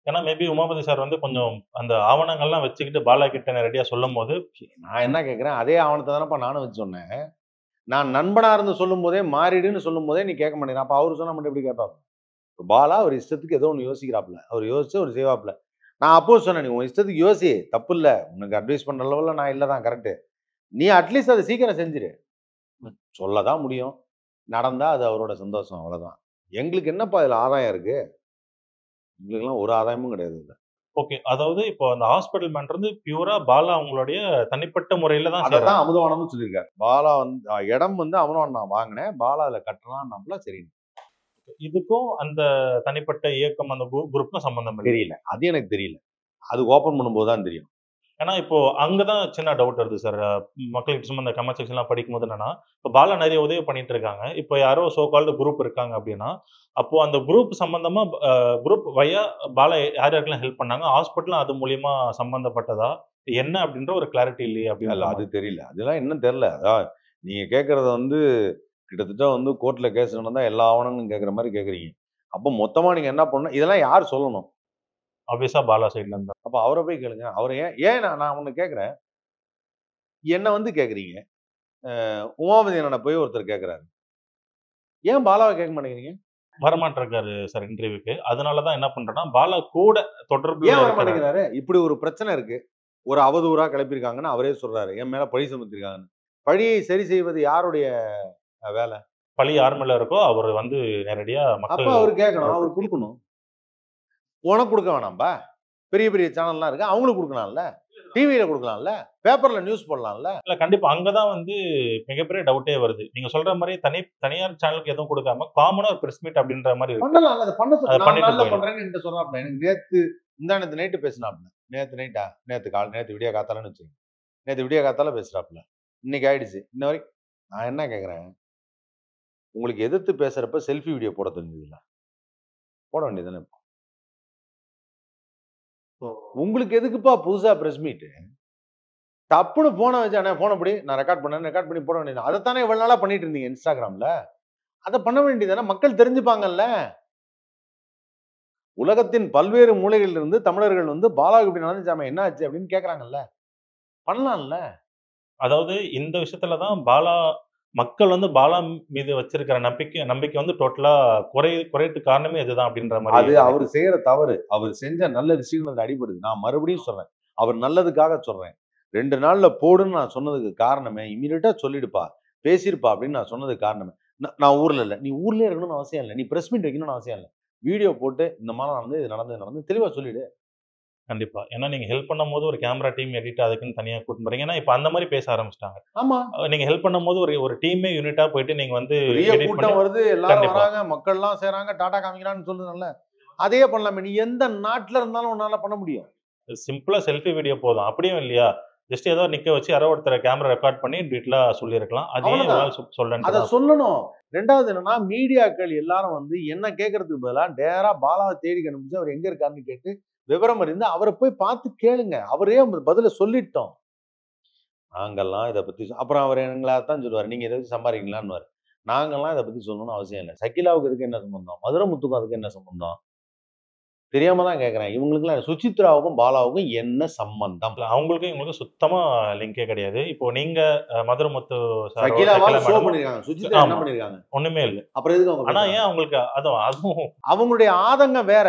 ஏன்னா, மேபி உமாபதி சார் வந்து கொஞ்சம் அந்த ஆவணங்கள்லாம் வச்சுக்கிட்டு பாலா கிட்ட நேரடியா சொல்லும்போது, நான் என்ன கேட்கிறேன், அதே ஆவணத்த தானப்பா நானும் வச்சு சொன்னேன். நான் நண்பனா இருந்து சொல்லும்போதே, மாறிடுன்னு சொல்லும்போதே நீ கேட்க மாட்டேங்கிற. அப்ப அவரு சொன்னா மட்டும் எப்படி கேட்பாப்ல? பாலா அவர் இஷ்டத்துக்கு ஏதோ ஒண்ணு யோசிக்கிறாப்ல. அவரு யோசிச்சு அவரு செய்வாப்ல. நான் அப்பவும் சொன்னேன், "நீ உன் இஷ்டத்துக்கு யோசி. தப்பில்ல. உனக்கு அட்வைஸ் பண்ற லெவல்ல நான் இல்ல தான் கரெக்ட்டு. நீ அட்லீஸ்ட் அத சீக்கிரம் செஞ்சுரு." சொல்ல தான் முடியும். நடந்தா அது அவரோட சந்தோஷம் அவ்வளோதான். எங்களுக்கு என்னப்பா இதுல ஆதாயம் இருக்கு? எங்களுக்கெல்லாம் ஒரு ஆதாயமும் கிடையாது இதுல. ஓகே. அதாவது இப்போ அந்த ஹாஸ்பிட்டல் மேட்டர் வந்து பியூரா பாலா அவங்களுடைய தனிப்பட்ட முறையில தான் அதத்தான் செய்றாங்க. அமுதவாணனும் சொல்லியிருக்காரு. பாலா வந்து இடம் வந்து அமுதவாணன் நான் வாங்கினேன். பாலா அதுல கட்டலாம்னாப்ல சரின்னு. இதுக்கும் அந்த தனிப்பட்ட இயக்கம் அந்த குரூப்க்கும் சம்மந்தம் இல்ல. தெரியல. அது எனக்கு தெரியல. அது ஓப்பன் பண்ணும்போது தான் தெரியும். ஏன்னா இப்போ அங்க தான் சின்ன டவுட் வருது சார். மக்களுக்கு சும்மா இந்த கமெண்ட் செக்ஷன்லாம் படிக்கும்போது என்னன்னா, இப்போ பாலா நெறைய உதவி பண்ணிட்டு இருக்காங்க. இப்போ யாரோ சோ கால்டு குரூப் இருக்காங்க அப்படின்னா, அப்போ அந்த குரூப் சம்பந்தமா குரூப் வையா பாலா யார் யாருக்கெல்லாம் ஹெல்ப் பண்ணாங்க? ஹாஸ்பிட்டலும் அது மூலியமா சம்பந்தப்பட்டதா? என்ன அப்படின்ற ஒரு கிளாரிட்டி இல்லையே இல்ல அப்படின்ற அது மாரி. தெரியல. அதெல்லாம் இன்னும் தெரியல. அதான் நீங்க கேட்கறத வந்து கிட்டத்தட்ட வந்து கோர்ட்ல கேஸ் நடந்தா எல்லா ஆவணங்களும் கேட்கிற மாரி கேட்கறீங்க. அப்ப மொத்தமா நீங்க என்ன பண்ணணும்? இதெல்லாம் யார் சொல்லணும்? ஆப்வியஸா பாலா சைட்ல இருந்து தான். அப்ப அவர போய் கேளுங்க. அவர ஏன் ஏன் நான் ஒண்ணு கேட்கிறேன். என்ன வந்து கேட்கிறீங்க. உமாபதி அண்ணன போய் ஒருத்தர் கேட்கிறாரு. ஏன் பாலாவ கேட்க மாட்டேங்கிறீங்க? வரமாட்டிருக்காரு சார் இன்டர்வியூக்கு. அதனால தான் என்ன பண்றேன்னா, பாலா கூட தொடர்புல ஏன் இருக்கிற வரமாட்டேங்கிறாரு? இப்படி ஒரு பிரச்சனை இருக்கு. ஒரு அவதூறா கிளப்பியிருக்காங்கன்னு அவரே சொல்றாரு. என் மேல பழி சுமத்திருக்காங்கன்னு. பழியை சரி செய்வது யாருடைய வேல? பழி யார் மேல இருக்கோ, அவரு வந்து நேரடியா அப்ப மக்கள் அவரு கேட்கணும். அவரு குடுக்கணும். உனக்கு குடுக்க வேணாம்பா. பெரிய பெரிய சேனல்லாம் இருக்கு. அவங்களுக்கு குடுக்கலாம்ல. டிவில குடுக்கலாம்ல. பேப்பர்ல நியூஸ் போடலாம்ல. இல்ல கண்டிப்பா. அங்க தான் வந்து மிகப்பெரிய டவுட்டே வருது. நீங்க சொல்ற மாரி தனியார் சேனலுக்கு எதுவும் குடுக்காம, காமனா ஒரு பிரஸ் மீட் அப்படின்ற மாரி இருக்கு. பண்ணலாம்ல. அத பண்ண அத சொல்லு. நான் பண்ணிட்டு நாள்ல போயிடலாம். பண்றேன்னு என்ட்ட சொல்றாப்ல. எனக்கு முந்தா நேத்து நைட்டு பேசினாப்ல. நேத்து நைட்டா? நேத்து விடிய காத்தாலன்னு வச்சுக்கங்க. நேத்து விடிய காத்தால பேசுறாப்ல. இன்னைக்கு ஆயிடுச்சு. இன்ன வரைக்கும் நான் என்ன கேட்கிறேன், உங்களுக்கு எதிர்த்து பேசுறப்ப செல்ஃபி வீடியோ போட தெரிஞ்சதுல்ல? போட வேண்டியது தானே! இப்போ உங்களுக்கு எதுக்குப்பா புதுசா பிரஸ் மீட்டு? டப்புனு ஃபோன வச்சு, "அண்ணே ஃபோன புடி. நான் ரெக்கார்ட் பண்ணேன்னு" ரெக்கார்ட் பண்ணி போட வேண்டியது தான். அதத்தானே இவ்வளவு நாளா பண்ணிட்டு இருந்தீங்க Instagramல. அத பண்ண வேண்டியது தானே! மக்கள் தெரிஞ்சுப்பாங்கல்ல. உலகத்தின் பல்வேறு மூலைகளில் இருந்து தமிழர்கள் வந்து பாலாவுக்கு இப்படி நடந்துச்சாமே என்ன ஆச்சு? அப்படின்னு கேட்கறாங்கல்ல. பண்ணலாம்ல. அதாவது இந்த விஷயத்துல தான் பாலா மக்கள் வந்து பாலா மீது வச்சிருக்கிற நம்பிக்கை நம்பிக்கை வந்து டோட்டலா குறையறதுக்கு காரணமே இதுதான் அப்படின்ற மாரி அது அவரு நினைக்கிறேன். செய்யற தவறு. அவரு செஞ்ச நல்ல விஷயங்கள் அதுல அடிபடுது. நான் மறுபடியும் சொல்றேன். அவர் நல்லதுக்காக சொல்றேன். 2 நாள்ல போடுன்னு நான் சொன்னதுக்கு காரணமே, இம்மீடியட்டா சொல்லிடுப்பா, பேசிருப்பா அப்படின்னு நான் சொன்னதுக்கு காரணமே, நான் ஊர்ல இல்ல. நீ ஊர்லயே இருக்கணும்னு அவசியம் இல்ல. நீ பிரஸ் மீட் வைக்கணும்னு அவசியம் இல்ல. வீடியோ போட்டு இந்த மாரி நடந்தது, இது நடந்தது, நடந்தது தெளிவா சொல்லிடு. கண்டிப்பா. ஏன்னா நீங்க ஹெல்ப் பண்ணும்போது ஒரு கேமரா டீம், எடிட் அதுக்குன்னு தனியா கூட்டிட்டு போறீங்க. ஏன்னா இப்ப அந்த மாரி பேச ஆரம்பிச்சுட்டாங்க. ஆமா. நீங்க ஹெல்ப் பண்ணும்போது ஒரு ஒரு டீமே யூனிட்டா போயிட்டு நீங்க வந்து பெரிய எடிட் பண்ணி கூட்டம் வருது. எல்லாரும் கண்டிப்பா. வராங்க. மக்கள்லாம் செய்றாங்க. டாட்டா காமிக்கிறான்னு சொல்லுதுல்ல. அதையே பண்ணலாமே. நீ எந்த நாட்டுல இருந்தாலும் உன்னால பண்ண முடியும். சிம்பிளா செல்ஃபி வீடியோ போதும். அப்படியும் இல்லையா? ஜஸ்ட் ஏதோ நிக்க வச்சு யாரோ ஒருத்தர கேமரா ரெக்கார்ட் பண்ணி டீட்டெயிலா சொல்லியிருக்கலாம். அது ஏன் இவ்வளவு அவ்வளதான். நாள் சொல்லன்ட்டு அத தான். சொல்லணும். 2வது என்னன்னா, மீடியாக்கள் எல்லாரும் வந்து என்ன கேட்கறதுக்கு பதிலா, நேரா பாலாவ தேடி கண்டுபிடிச்சு, அவர் எங்க இருக்காருன்னு கேட்டு, விவரம் அறிந்து அவர போய் பார்த்து கேளுங்க. அவரே பதில சொல்லிட்டோம். நாங்கலாம் இத பத்தி அப்புறம் அவரு எங்கள சொல்லுவாரு. நீங்க இத வச்சு சம்பாரிக்கிறீங்களான்னுவாரு. நாங்கலாம் இத பத்தி சொல்லணும்னு அவசியம் இல்ல. சகிலாவுக்கு இதுக்கு என்ன சம்பந்தம்? மதுரமுத்துக்கும் அதுக்கும் என்ன சம்பந்தம்? தெரியாம தான் கேட்கிறேன். இவங்களுக்குலாம் சுசித்ராவுக்கும், பாலாவுக்கும் என்ன சம்பந்தம்? இல்ல அவங்களுக்கும் இவங்களுக்கும் சுத்தமா லிங்கே கிடையாது. இப்போ நீங்க மதுரமுத்து சாரோ, சகிலாவாவது சகிலா ஷோ மேடமோ பண்ணியிருக்காங்க. சுசித்ரா என்ன ஆமா. பண்ணியிருக்காங்க? ஒண்ணுமே இல்ல. அப்புறம் எதுக்கு அவங்க ஆனா பேசுறாங்க? ஏன் அவங்களுக்கு அதுவும் அதுவும் அவங்களுடைய ஆதங்கம் வேற.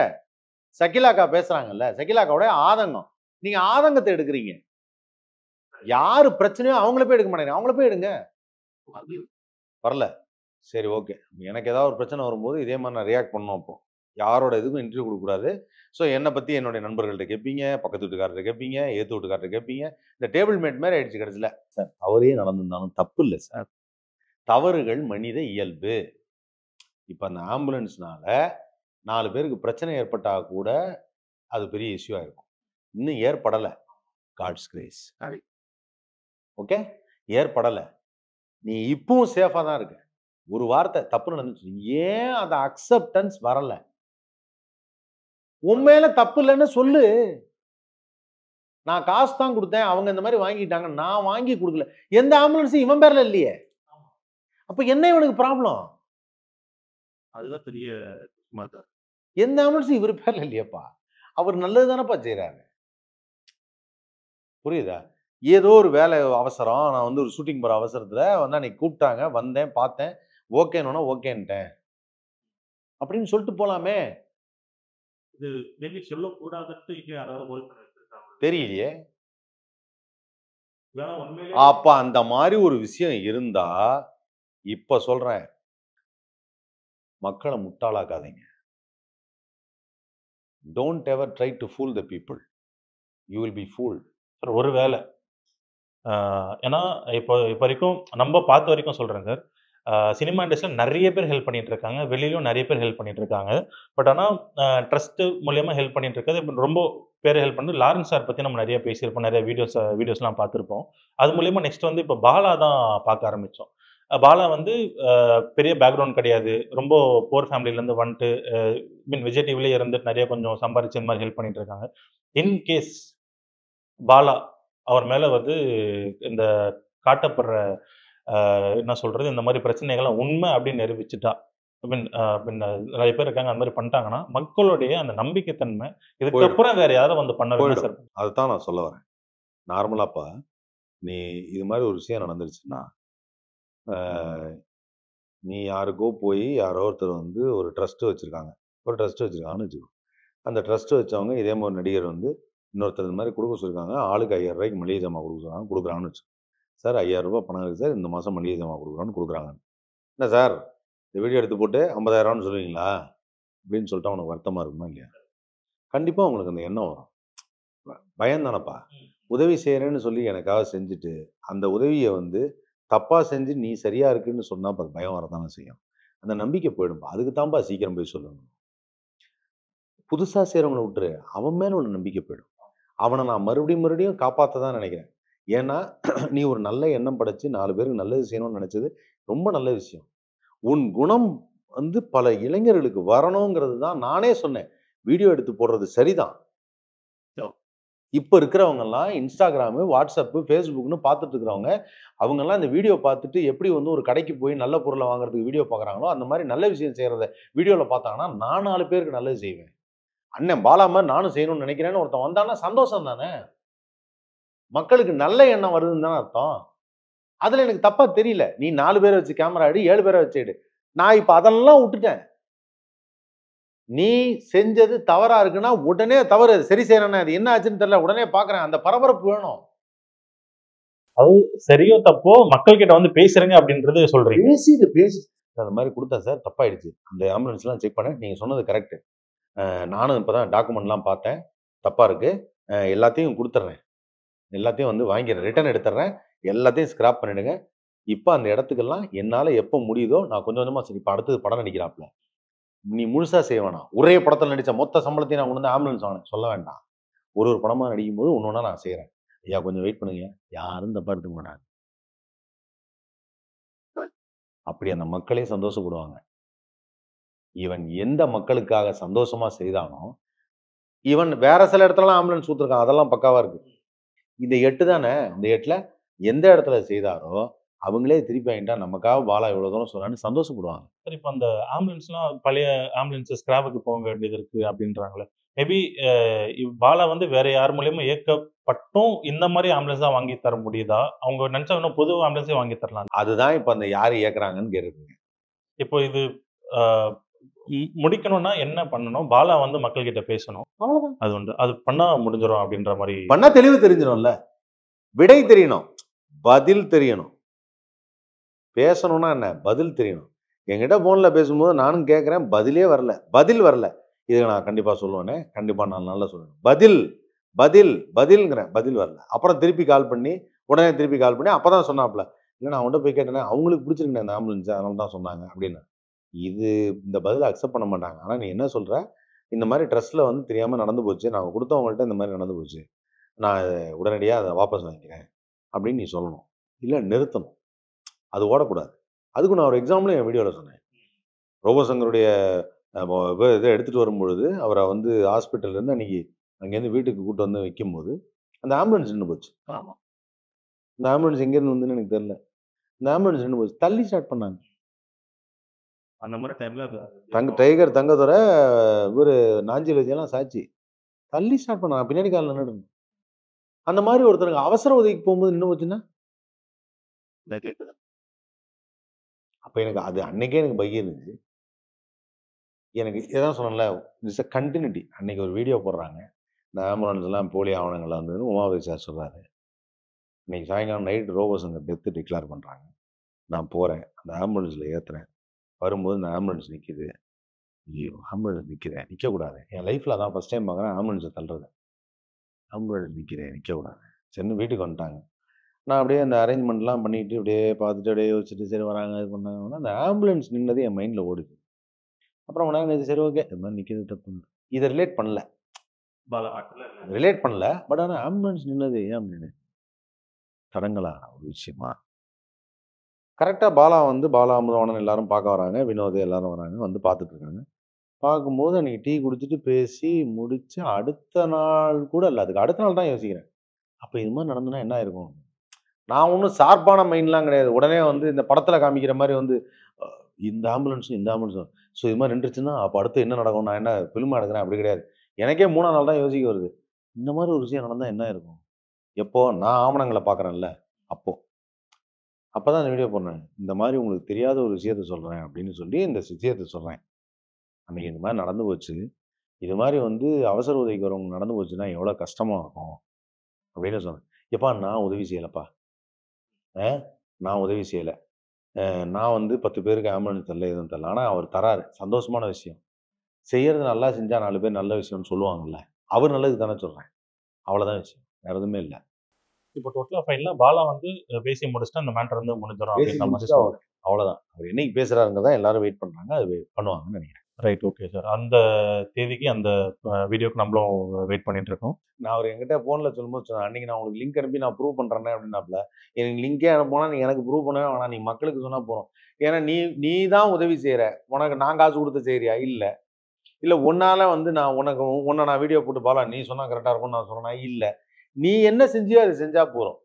சகிலாக்கா பேசுறாங்கல்ல. சகிலாக்காவுடைய ஆதங்கம். நீங்க ஆதங்கத்த எடுக்குறீங்க. யாரு பிரச்சனையோ அவங்கள போய் எடுக்க மாட்டேங்கிறீங்க. அவங்கள போய் எடுங்க. வரல. சரி ஓகே. எனக்கு ஏதாவது ஒரு பிரச்சனை வரும்போது இதே மாரி நான் ரியாக்ட் பண்ணணும் அப்போ. யாரோட இதுக்கும் இன்டர்வியூ குடுக்கக்கூடாது. ஸோ என்ன பத்தி என்னுடைய நண்பர்கள்ட்ட கேட்பீங்க, பக்கத்து வீட்டுக்காரர்ட்ட கேட்பீங்க, எதிர்த்த வீட்டுக்காரர்ட்ட கேட்பீங்க. இந்த டேபிள் மேட் மாரி ஆயிடுச்சு கடைசில. சார் தவறே நடந்திருந்தாலும் தப்பு இல்ல சார். தவறுகள் மனித இயல்பு. இப்ப அந்த ஆம்புலன்ஸ்னால 4 பேருக்கு பிரச்சனை ஏற்பட்டா கூட அது பெரிய இஷ்யூ ஆயிருக்கும். இன்னும் ஏற்படல. God's grace. ஓகே. ஏற்படல. நீ இப்பவும் சேஃபா தான் இருக்க. ஒரு வார்த்தை தப்பு நடந்துச்சு. ஏன் அந்த அக்செப்டன்ஸ் வரல? உன் மேல தப்பு இல்லன்னு சொல்லு. நான் காசு தான் குடுத்தேன். அவங்க இந்த மாரி வாங்கிட்டாங்க. நான் வாங்கி குடுக்கல. எந்த ஆம்புலன்ஸும் இவன் பேர்ல இல்லையே. அப்ப என்ன இவனுக்கு ப்ராப்ளம்? அதுதான் பெரிய எந்த ஆம்புலன்ஸும் இவரு பேர்ல இல்லையேப்பா. அவர் நல்லது தானப்பா செய்றாரு. புரியுதா? ஏதோ ஒரு வேலை அவசரம். நான் வந்து ஒரு ஷூட்டிங் போற அவசரத்துல வந்து அன்னைக்கு கூப்பிட்டாங்க. வந்தேன், பார்த்தேன். ஓகேன்னோன ஓகேன்ட்டேன். அப்படின்னு சொல்லிட்டு போலாமே. இது மேபி சொல்லக்கூடாதுன்ட்டு இங்க யாராவது ஹோல்ட் பண்ணி வச்சிருக்காங்க. தெரியலையே. ஏன்னா உண்மையிலே அப்ப அந்த மாரி ஒரு விஷயம் இருந்தா, இப்ப சொல்றேன். மக்கள முட்டாளாக்காதீங்க. Don't ever try to fool the people. You will be fooled. ஒரு வேள ஏன்னா இப்போ இப்போ வரைக்கும் நம்ம பார்த்த வரைக்கும் சொல்றேன் சார். சினிமா இண்டஸ்ட்ரியில நெறைய பேர் ஹெல்ப் பண்ணிட்டு இருக்காங்க. வெளியிலயும் நெறைய பேர் ஹெல்ப் பண்ணிட்டு இருக்காங்க. பட் ஆனா ட்ரஸ்ட் மூலியமா ஹெல்ப் பண்ணிட்டு இருக்கிறது இப்ப ரொம்ப பேர் ஹெல்ப் பண்ணி லாரன்ஸ் சார் பத்தி நம்ம நெறைய பேசியிருப்போம். நெறைய வீடியோஸ்லாம் பார்த்திருப்போம். அது மூலியமா நெக்ஸ்ட் வந்து இப்ப பாலா தான் பார்க்க ஆரம்பிச்சோம். பாலா வந்து பெரிய பேக்ரவுண்ட் கிடையாது. ரொம்ப புவர் ஃபேமிலிலேருந்து வந்துட்டு விஜய் டிவிலயே இருந்துட்டு நெறைய கொஞ்சம் சம்பாரிச்சு இந்த மாரி ஹெல்ப் பண்ணிட்டு இருக்காங்க. இன் கேஸ் பாலா அவர் மேல வந்து இந்த காட்டப்படுற என்ன சொல்றது? இந்த மாரி பிரச்சனைகள்லாம் உண்மை அப்படின்னு நிரூபிச்சுட்டா, ஐ மீன் நெறைய பேர் இருக்காங்க. அந்த மாரி பண்ணிட்டாங்கன்னா, மக்களுடைய அந்த நம்பிக்கை தன்மை போயிடும், இதுக்கப்புறம் வேற யாரும் வந்து பண்ண வேணா போயிடும். சார். அதுதான் நான் சொல்ல வரேன். நார்மலாப்பா, நீ இது மாரி ஒரு விஷயம் நடந்துருச்சுன்னா, அ நீ யாருக்கோ போய் யாரோ ஒருத்தர் வந்து ஒரு ட்ரஸ்ட் வச்சிருக்காங்க. ஒரு ட்ரஸ்ட் வச்சிருக்காங்கன்னு வச்சுக்கோ. அந்த ட்ரஸ்ட் வச்சவங்க இதே மாரி நடிகர் வந்து இன்னொருத்தர் இந்த மாரி குடுக்க சொல்லியிருக்காங்க. ஆளுக்கு ரூ. 5000 மளிகை ஜாமான் குடுக்க சொன்னாங்க. குடுக்குறாங்கன்னு வச்சுக்கோ. சார் ரூ. 5000 பணம் இருக்கு சார். இந்த மாசம் மளிகை ஜாமான் குடுக்குறோம்னு குடுக்குறாங்க. என்ன சார் இந்த வீடியோ எடுத்து போட்டு ரூ. 50,000ன்னு சொல்லுவீங்களா? அப்படின்னு சொல்லிட்டா உனக்கு வருத்தமா இருக்குமா இல்லையா? கண்டிப்பா உங்களுக்கு அந்த எண்ணம் வரும். பயம் தானப்பா. உதவி செய்றேன்னு சொல்லி எனக்காக செஞ்சுட்டு, அந்த உதவிய வந்து தப்பா செஞ்சு நீ சரியா இருக்குன்னு சொன்னா அப்ப பயம் வரத்தானே செய்யும். அந்த நம்பிக்கை போயிடும்பா. அதுக்கு தான்பா சீக்கிரம் போய் சொல்லணும். புதுசா செய்றவங்கள விட்டுரு. அவன் மேல உள்ள நம்பிக்கை போயிடும். அவன நான் மறுபடியும் காப்பாத்த தான் நெனைக்கிறேன். ஏன்னா, நீ ஒரு நல்ல எண்ணம் படைச்சு 4 பேருக்கு நல்லது செய்யணும்னு நெனைச்சது ரொம்ப நல்ல விஷயம். உன் குணம் வந்து பல இளைஞர்களுக்கு வரணுங்கிறது தான் நானே சொன்னேன். வீடியோ எடுத்து போடுறது சரிதான். இப்ப இருக்கிறவங்கலாம் Instagram, WhatsApp, Facebookன்னு பார்த்துட்டு இருக்கிறவங்க, அவங்கலாம் இந்த வீடியோ பார்த்துட்டு எப்படி வந்து ஒரு கடைக்கு போய் நல்ல பொருள வாங்குறதுக்கு வீடியோ பார்க்குறாங்களோ, அந்த மாரி நல்ல விஷயம் செய்றத வீடியோல பார்த்தாங்கன்னா, நான் 4 பேருக்கு நல்லது செய்வேன். அண்ணன் பாலா மாரி நானும் செய்யணும்னு நினைக்கிறேன்னு ஒருத்தன் வந்தான்னா சந்தோஷம் தானே! மக்களுக்கு நல்ல எண்ணம் வருதுன்னு தானே அர்த்தம். அதுல எனக்கு தப்பா தெரியல. நீ 4 பேர வச்சு கேமரா எடு, 7 பேர வச்சு எடு. நான் இப்ப அதெல்லாம் உட்டுட்டேன். நீ செஞ்சது தவறா இருக்குன்னா, உடனே தவறு சரி செய்றேண்ணே. அது என்ன ஆச்சுன்னு தெரியல. உடனே பார்க்குறேன். அந்த பரபரப்பு வேணும். அது சரியோ தப்போ மக்கள் கிட்ட வந்து பேசுறேங்க அப்படின்றது சொல்றீங்க. பேசி அந்த மாரி குடுத்தேன் சார். தப்பாயிடுச்சு. அந்த ஆம்புலன்ஸ்லாம் செக் பண்ணேன். நீங்க சொன்னது கரெக்ட்டு. நானும் இப்ப தான் டாக்குமெண்ட்லாம் பார்த்தேன். தப்பா இருக்கு. எல்லாத்தையும் குடுத்துர்றேன். எல்லாத்தையும் வந்து வாங்கிறேன். ரிட்டர்ன் எடுத்துர்றேன். எல்லாத்தையும் ஸ்கிராப் பண்ணிடுங்க. இப்ப அந்த இடத்துக்கெல்லாம் என்னால எப்ப முடியுதோ, நான் கொஞ்சம் கொஞ்சமா சரி இப்ப அடுத்தது படம் நடிக்கிறாப்ல. நீ முழுசா செய்ய வேணாம். ஒரே படத்துல நடிச்ச மொத்த சம்பளத்தையும் நான் கொண்டு வந்து ஆம்புலன்ஸ் வாங்கினேன். சொல்ல வேண்டாம். ஒரு ஒரு படமா நடிக்கும்போது ஒண்ணு ஒண்ணா நான் செய்றேன். ஐயா கொஞ்சம் வெயிட் பண்ணுங்க. யாரும் தப்பா எடுத்துக்க மாட்டாங்க. அப்படி அந்த மக்களே சந்தோஷப்படுவாங்க. இவன் எந்த மக்களுக்காக சந்தோஷமா செய்தானோ, இவன் வேற சில இடத்துலலாம் ஆம்புலன்ஸ் குடுத்துருக்கான். அதெல்லாம் பக்காவா இருக்கு. இந்த 8 தானே. இந்த 8ல எந்த இடத்துல செய்தாரோ, அவங்களே திருப்பி வாங்கிட்டா நமக்காக பாலா இவ்வளோ தூரம் சொன்னான்னு சந்தோஷப்படுவாங்க. சார் இப்ப அந்த ஆம்புலன்ஸ்லாம் பழைய ஆம்புலன்ஸ் ஸ்கிராப்புக்கு போக வேண்டியது இருக்கு அப்படின்றாங்கல்ல. மேபி அ பாலா வந்து வேற யார் மூலியமா இயக்கப்பட்டும் இந்த மாரி ஆம்புலன்ஸ் தான் வாங்கி தர முடியுதா? அவங்க நெனச்சா இன்னும் புது ஆம்புலன்ஸே வாங்கி தரலாம். அதுதான் இப்ப அந்த யாரு இயக்குறாங்கன்னு கேட்டுருக்கீங்க. இப்போ இது அ முடிக்கணும்னா என்ன பண்ணணும்? பாலா வந்து மக்கள் கிட்ட பேசணும். அவ்வளோதான். அது ஒன்று. அது பண்ணா முடிஞ்சிரும் அப்படின்ற மாரி. பண்ணா தெளிவு தெரிஞ்சிரும்ல. விடை தெரியணும். பதில் தெரியணும். பேசணும்னா என்ன? பதில் தெரியணும். என்கிட்ட ஃபோன்ல பேசும்போது நானும் கேட்கிறேன். பதிலே வரல. பதில் வரல. இத நான் கண்டிப்பா சொல்லுவேனே. கண்டிப்பா 4 நாள்ல சொல்லுவேன். பதில், பதில், பதில்ங்கிறேன். பதில் வரல. அப்புறம் திருப்பி கால் பண்ணி, உடனே திருப்பி கால் பண்ணி அப்பதான் சொன்னாப்ல. இல்ல நான் அவன்ட்ட போய் கேட்டேனே, அவங்களுக்கு பிடிச்சிருக்குண்ணே அந்த ஆம்புலன்ஸ். அதனால தான் சொன்னாங்க அப்படின்னு. இது இந்த பதில அக்செப்ட் பண்ண மாட்டாங்க. ஆனா நீ என்ன சொல்ற? இந்த மாரி ட்ரஸ்ட்ல வந்து தெரியாம நடந்து போச்சு. நாங்க குடுத்தவங்கள்ட்ட இந்த மாரி நடந்து போச்சு. நான் உடனடியா அத வாபஸ் வாங்கிக்கிறேன். அப்படின்னு நீ சொல்லணும். இல்ல நிறுத்தணும். அது ஓடக்கூடாது. அதுக்கு நான் ஒரு எக்ஸாம்பிளும் என் வீடியோல சொன்னேன். ரோபோ சங்கருடைய அ வ இத எடுத்துட்டு வரும்பொழுது, அவர வந்து ஹாஸ்பிட்டல்லேருந்து அன்னைக்கு அங்கேருந்து வீட்டுக்கு கூட்டு வந்து வைக்கும்போது, அந்த ஆம்புலன்ஸ் நின்னு போச்சு. ஆமா. இந்த ஆம்புலன்ஸ் எங்கேருந்து வந்ததுன்னு எனக்கு தெரியல. இந்த ஆம்புலன்ஸ் நின்னு போச்சு. தள்ளி ஸ்டார்ட் பண்ணாங்க. அந்த மாரி டைம்ல டைகர் தங்கதுரை, இவரு நாஞ்சில் விஜயலாம் சாட்சி. தள்ளி ஸ்டார்ட் பண்ணாங்க. பின்னாடி கார்ல நின்னுட்டு இருந்தேன். அந்த மாரி ஒருத்தருக்கு அவசர உதவிக்கு போம்போது நின்னு போச்சுன்னா, அப்ப எனக்கு அது அன்னைக்கே எனக்கு பகி இருந்துச்சு. எனக்கு இதான் சொன்னேன்ல, இட்ஸ் அ கன்டினியூட்டி. அன்னைக்கு ஒரு வீடியோ போடுறாங்க. இந்த ஆம்புலன்ஸ்லாம் போலி ஆவணங்கள்லாம் வந்ததுன்னு உமாபதி சார் சொல்றாரு. இன்னைக்கு சாயங்காலம் நைட் ரோபோசங்க டெத் டிக்ளேர் பண்றாங்க. நான் போறேன். அந்த ஆம்புலன்ஸ்ல ஏத்துறேன். வரும்போது இந்த ஆம்புலன்ஸ் நிக்குது. ஐயோ! ஆம்புலன்ஸ் நிக்குதே! நிக்கக்கூடாது. என் லைஃப்ல அதான் ஃபர்ஸ்ட் டைம் பார்க்குறேன் ஆம்புலன்ஸ தள்றது. ஆம்புலன்ஸ் நிக்குதே! நிக்கக்கூடாது. சரின்னு வீட்டுக்கு வந்துட்டாங்க. நான் அப்படியே அந்த அரேஞ்ச்மெண்ட்லாம் பண்ணிட்டு அப்படியே பார்த்துட்டு அப்படியே யோசிச்சுட்டு சரி வராங்க இது பண்ணாங்கன்னா அந்த ஆம்புலன்ஸ் நின்னது என் மைண்டில் ஓடுது. அப்புறம் உடனே சரி ஓகே இது மாதிரி நிற்கிறது தப்பு. இதை ரிலேட் பண்ணல. பாலா ஆட்ல இல்ல. ரிலேட் பண்ணல. பட் ஆனால் ஆம்புலன்ஸ் நின்னது ஏன் அப்படின்னு தடங்களா ஒரு விஷயமா? கரெக்டாக பாலா வந்து பாலா, அமுதவாணன் எல்லாரும் பார்க்க வராங்க. வினோத் எல்லாரும் வராங்க. வந்து பார்த்துட்டு இருக்காங்க. பார்க்கும்போது அன்னைக்கு டீ குடிச்சிட்டு பேசி முடிச்சு அடுத்த நாள் கூட இல்ல. அதுக்கு அடுத்த நாள் தான் யோசிக்கிறேன். அப்ப இது மாரி நடந்ததுனா என்ன ஆயிருக்கும்? நான் ஒண்ணும் ஷார்ப்பான மைண்ட்லாம் கிடையாது. உடனே வந்து இந்த படத்துல காமிக்கிற மாரி வந்து அ இந்த ஆம்புலன்ஸும், இந்த ஆம்புலன்ஸும். ஸோ இது மாரி நின்றுச்சுன்னா, அப்ப அடுத்து என்ன நடக்கும்? நான் என்ன ஃபில்மா எடுக்குறேன்? அப்படி கிடையாது. எனக்கே 3ஆம் நாள் தான் யோசிக்க வருது. இந்த மாரி ஒரு விஷயம் நடந்தா என்ன இருக்கும்? எப்போ? நான் ஆவணங்கள பார்க்குறேன்ல, அப்போ. அப்பதான் இந்த வீடியோ போடுறேன். இந்த மாரி உங்களுக்கு தெரியாத ஒரு விஷயத்த சொல்றேன் அப்படின்னு சொல்லி இந்த விஷயத்த சொல்றேன். அன்னைக்கு இந்த மாரி நடந்து போச்சு. இது மாரி வந்து அவசர உதவிக்கு வரவங்க நடந்து போச்சுன்னா எவ்வளோ கஷ்டமா இருக்கும்? அப்படின்னு சொன்னேன். "எப்பா நான் உதவி செய்யலப்பா. அ நான் உதவி செய்யல. நான் வந்து 10 பேருக்கு ஆம்புலன்ஸ் தரல, எதுவும் தரல. ஆனா அவர் தராரு. சந்தோஷமான விஷயம். செய்யறது நல்லா செஞ்சா 4 பேர் நல்ல விஷயம்னு சொல்லுவாங்கல்ல. அவர் நல்லதுக்கு தானே சொல்றேன். அவ்வளோதான் விஷயம். வேற எதுவுமே இல்ல." இப்போ டோட்டலா ஃபைனலா பாலா வந்து பேசி முடிச்சுட்டு அந்த மேட்டர் வந்து முடிஞ்சிரும் பேசி அப்படின்ற மாரி முடிச்சுட்டு அவர் அவ்வளோதான். அவர் என்னைக்கு பேசுறாருங்கிறத எல்லாரும் வெயிட் பண்றாங்க. அது பண்ணுவாங்கன்னு நெனைக்கிறேன். ரைட். Okay sir. அந்த தேதிக்கு அந்த வீடியோக்கு நம்மளும் வெயிட் பண்ணிட்டு இருக்கோம். நான் அவரு என்கிட்ட ஃபோன்ல சொல்லும்போது சொன்னாரு, "அன்னைக்கு நான் உங்களுக்கு லிங்க் அனுப்பி நான் ப்ரூவ் பண்றேனே" அப்படின்னாப்புல. எனக்கு லிங்கே அனுப்புனா நீ எனக்கு ப்ரூவ் பண்ணவே வேணாம். நீ மக்களுக்கு சொன்னா போதும். ஏன்னா நீ நீ தான் உதவி செய்ற. உனக்கு நான் காசு குடுத்து செய்றியா? இல்ல. இல்ல உன்னால வந்து நான் உனக்கு உன்ன நான் வீடியோ போட்டு பாலா நீ சொன்னா கரெக்ட்டா இருக்கும்னு நான் சொன்னேனா? இல்ல. நீ என்ன செஞ்சியோ அத செஞ்சா போதும்.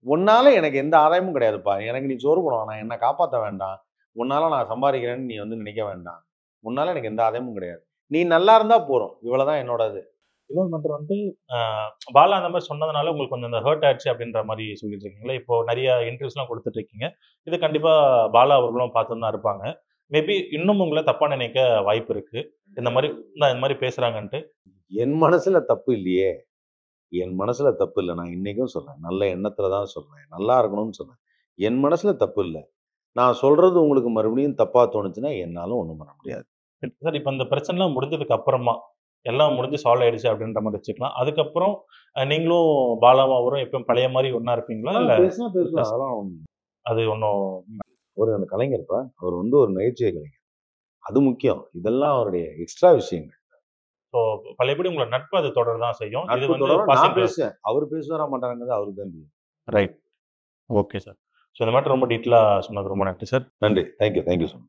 உன்னால எனக்கு எந்த ஆதாயமும் கிடையாதுப்பா. எனக்கு நீ சோறு போட வேணாம். என்ன காப்பாத்த வேண்டாம். உன்னால நான் சம்பாரிக்கிறேன்னு நீ வந்து நினைக்க வேண்டாம். உன்னால எனக்கு எந்த ஆதாயமும் கிடையாது. நீ நல்லா இருந்தா போதும். இவ்வளவுதான் என்னோட இது. இன்னொரு மேட்டர் வந்து அ பாலா அந்த மாரி சொன்னதுனால உங்களுக்கு கொஞ்சம் அந்த ஹர்ட் ஆயிடுச்சு அப்படின்ற மாரி சொல்லிட்டு இருக்கீங்களா? இப்போ நெறைய இன்டர்வியூஸ்லாம் குடுத்துட்டு இருக்கீங்க. இது கண்டிப்பா பாலா அவர்களும் பார்த்துன்னு தான் இருப்பாங்க. மேபி இன்னும் உங்கள தப்பா நினைக்க வாய்ப்பு இருக்கு. இந்த மாரி பேசுறாங்கன்ட்டு. என் மனசுல தப்பு இல்லையே! என் மனசுல தப்பு இல்ல. நான் இன்னைக்கும் சொல்றேன். நல்ல எண்ணத்துல தான் சொல்றேன். நல்லா இருக்கணும்னு சொல்றேன். என் மனசுல தப்பு இல்ல. நான் சொல்றது உங்களுக்கு மறுபடியும் தப்பா தோணுச்சுன்னா, என்னால ஒண்ணும் பண்ண முடியாது. சார் இப்ப இந்த பிரச்சனைலாம் முடிஞ்சதுக்கு அப்புறமா, எல்லாம் முடிஞ்சு சால்வ் ஆயிடுச்சு அப்படின்ற மாரி வச்சுக்கலாம். அதுக்கப்புறம் நீங்களும் பாலாவும் அவரும் எப்பவும் பழைய மாரி ஒண்ணா இருப்பீங்களா? இல்ல பேசுனா பேசலாம். அதெல்லாம் அது ஒண்ணும் அவரு அந்த கலைஞர்ப்பா. அவர் வந்து ஒரு நகைச்சுவை கலைஞர். அது முக்கியம். இதெல்லாம் அவருடைய எக்ஸ்ட்ரா விஷயங்கள். இப்போ பழையபடி உங்களோட நட்பு அது தொடர தான் செய்யும். இது நட்பு வந்து தொடரும். நான் பாசிங் கிளாஸ். பேசுவேன். அவரு பேசுவாரா மாட்டாராங்கிறது அவருக்கு தான் தெரியும். ரைட். Okay sir. ஸோ இந்த மேட்டர் ரொம்ப டீட்டெயிலா சொன்னது ரொம்ப நன்றி சார். நன்றி. Thank you. Thank you so much.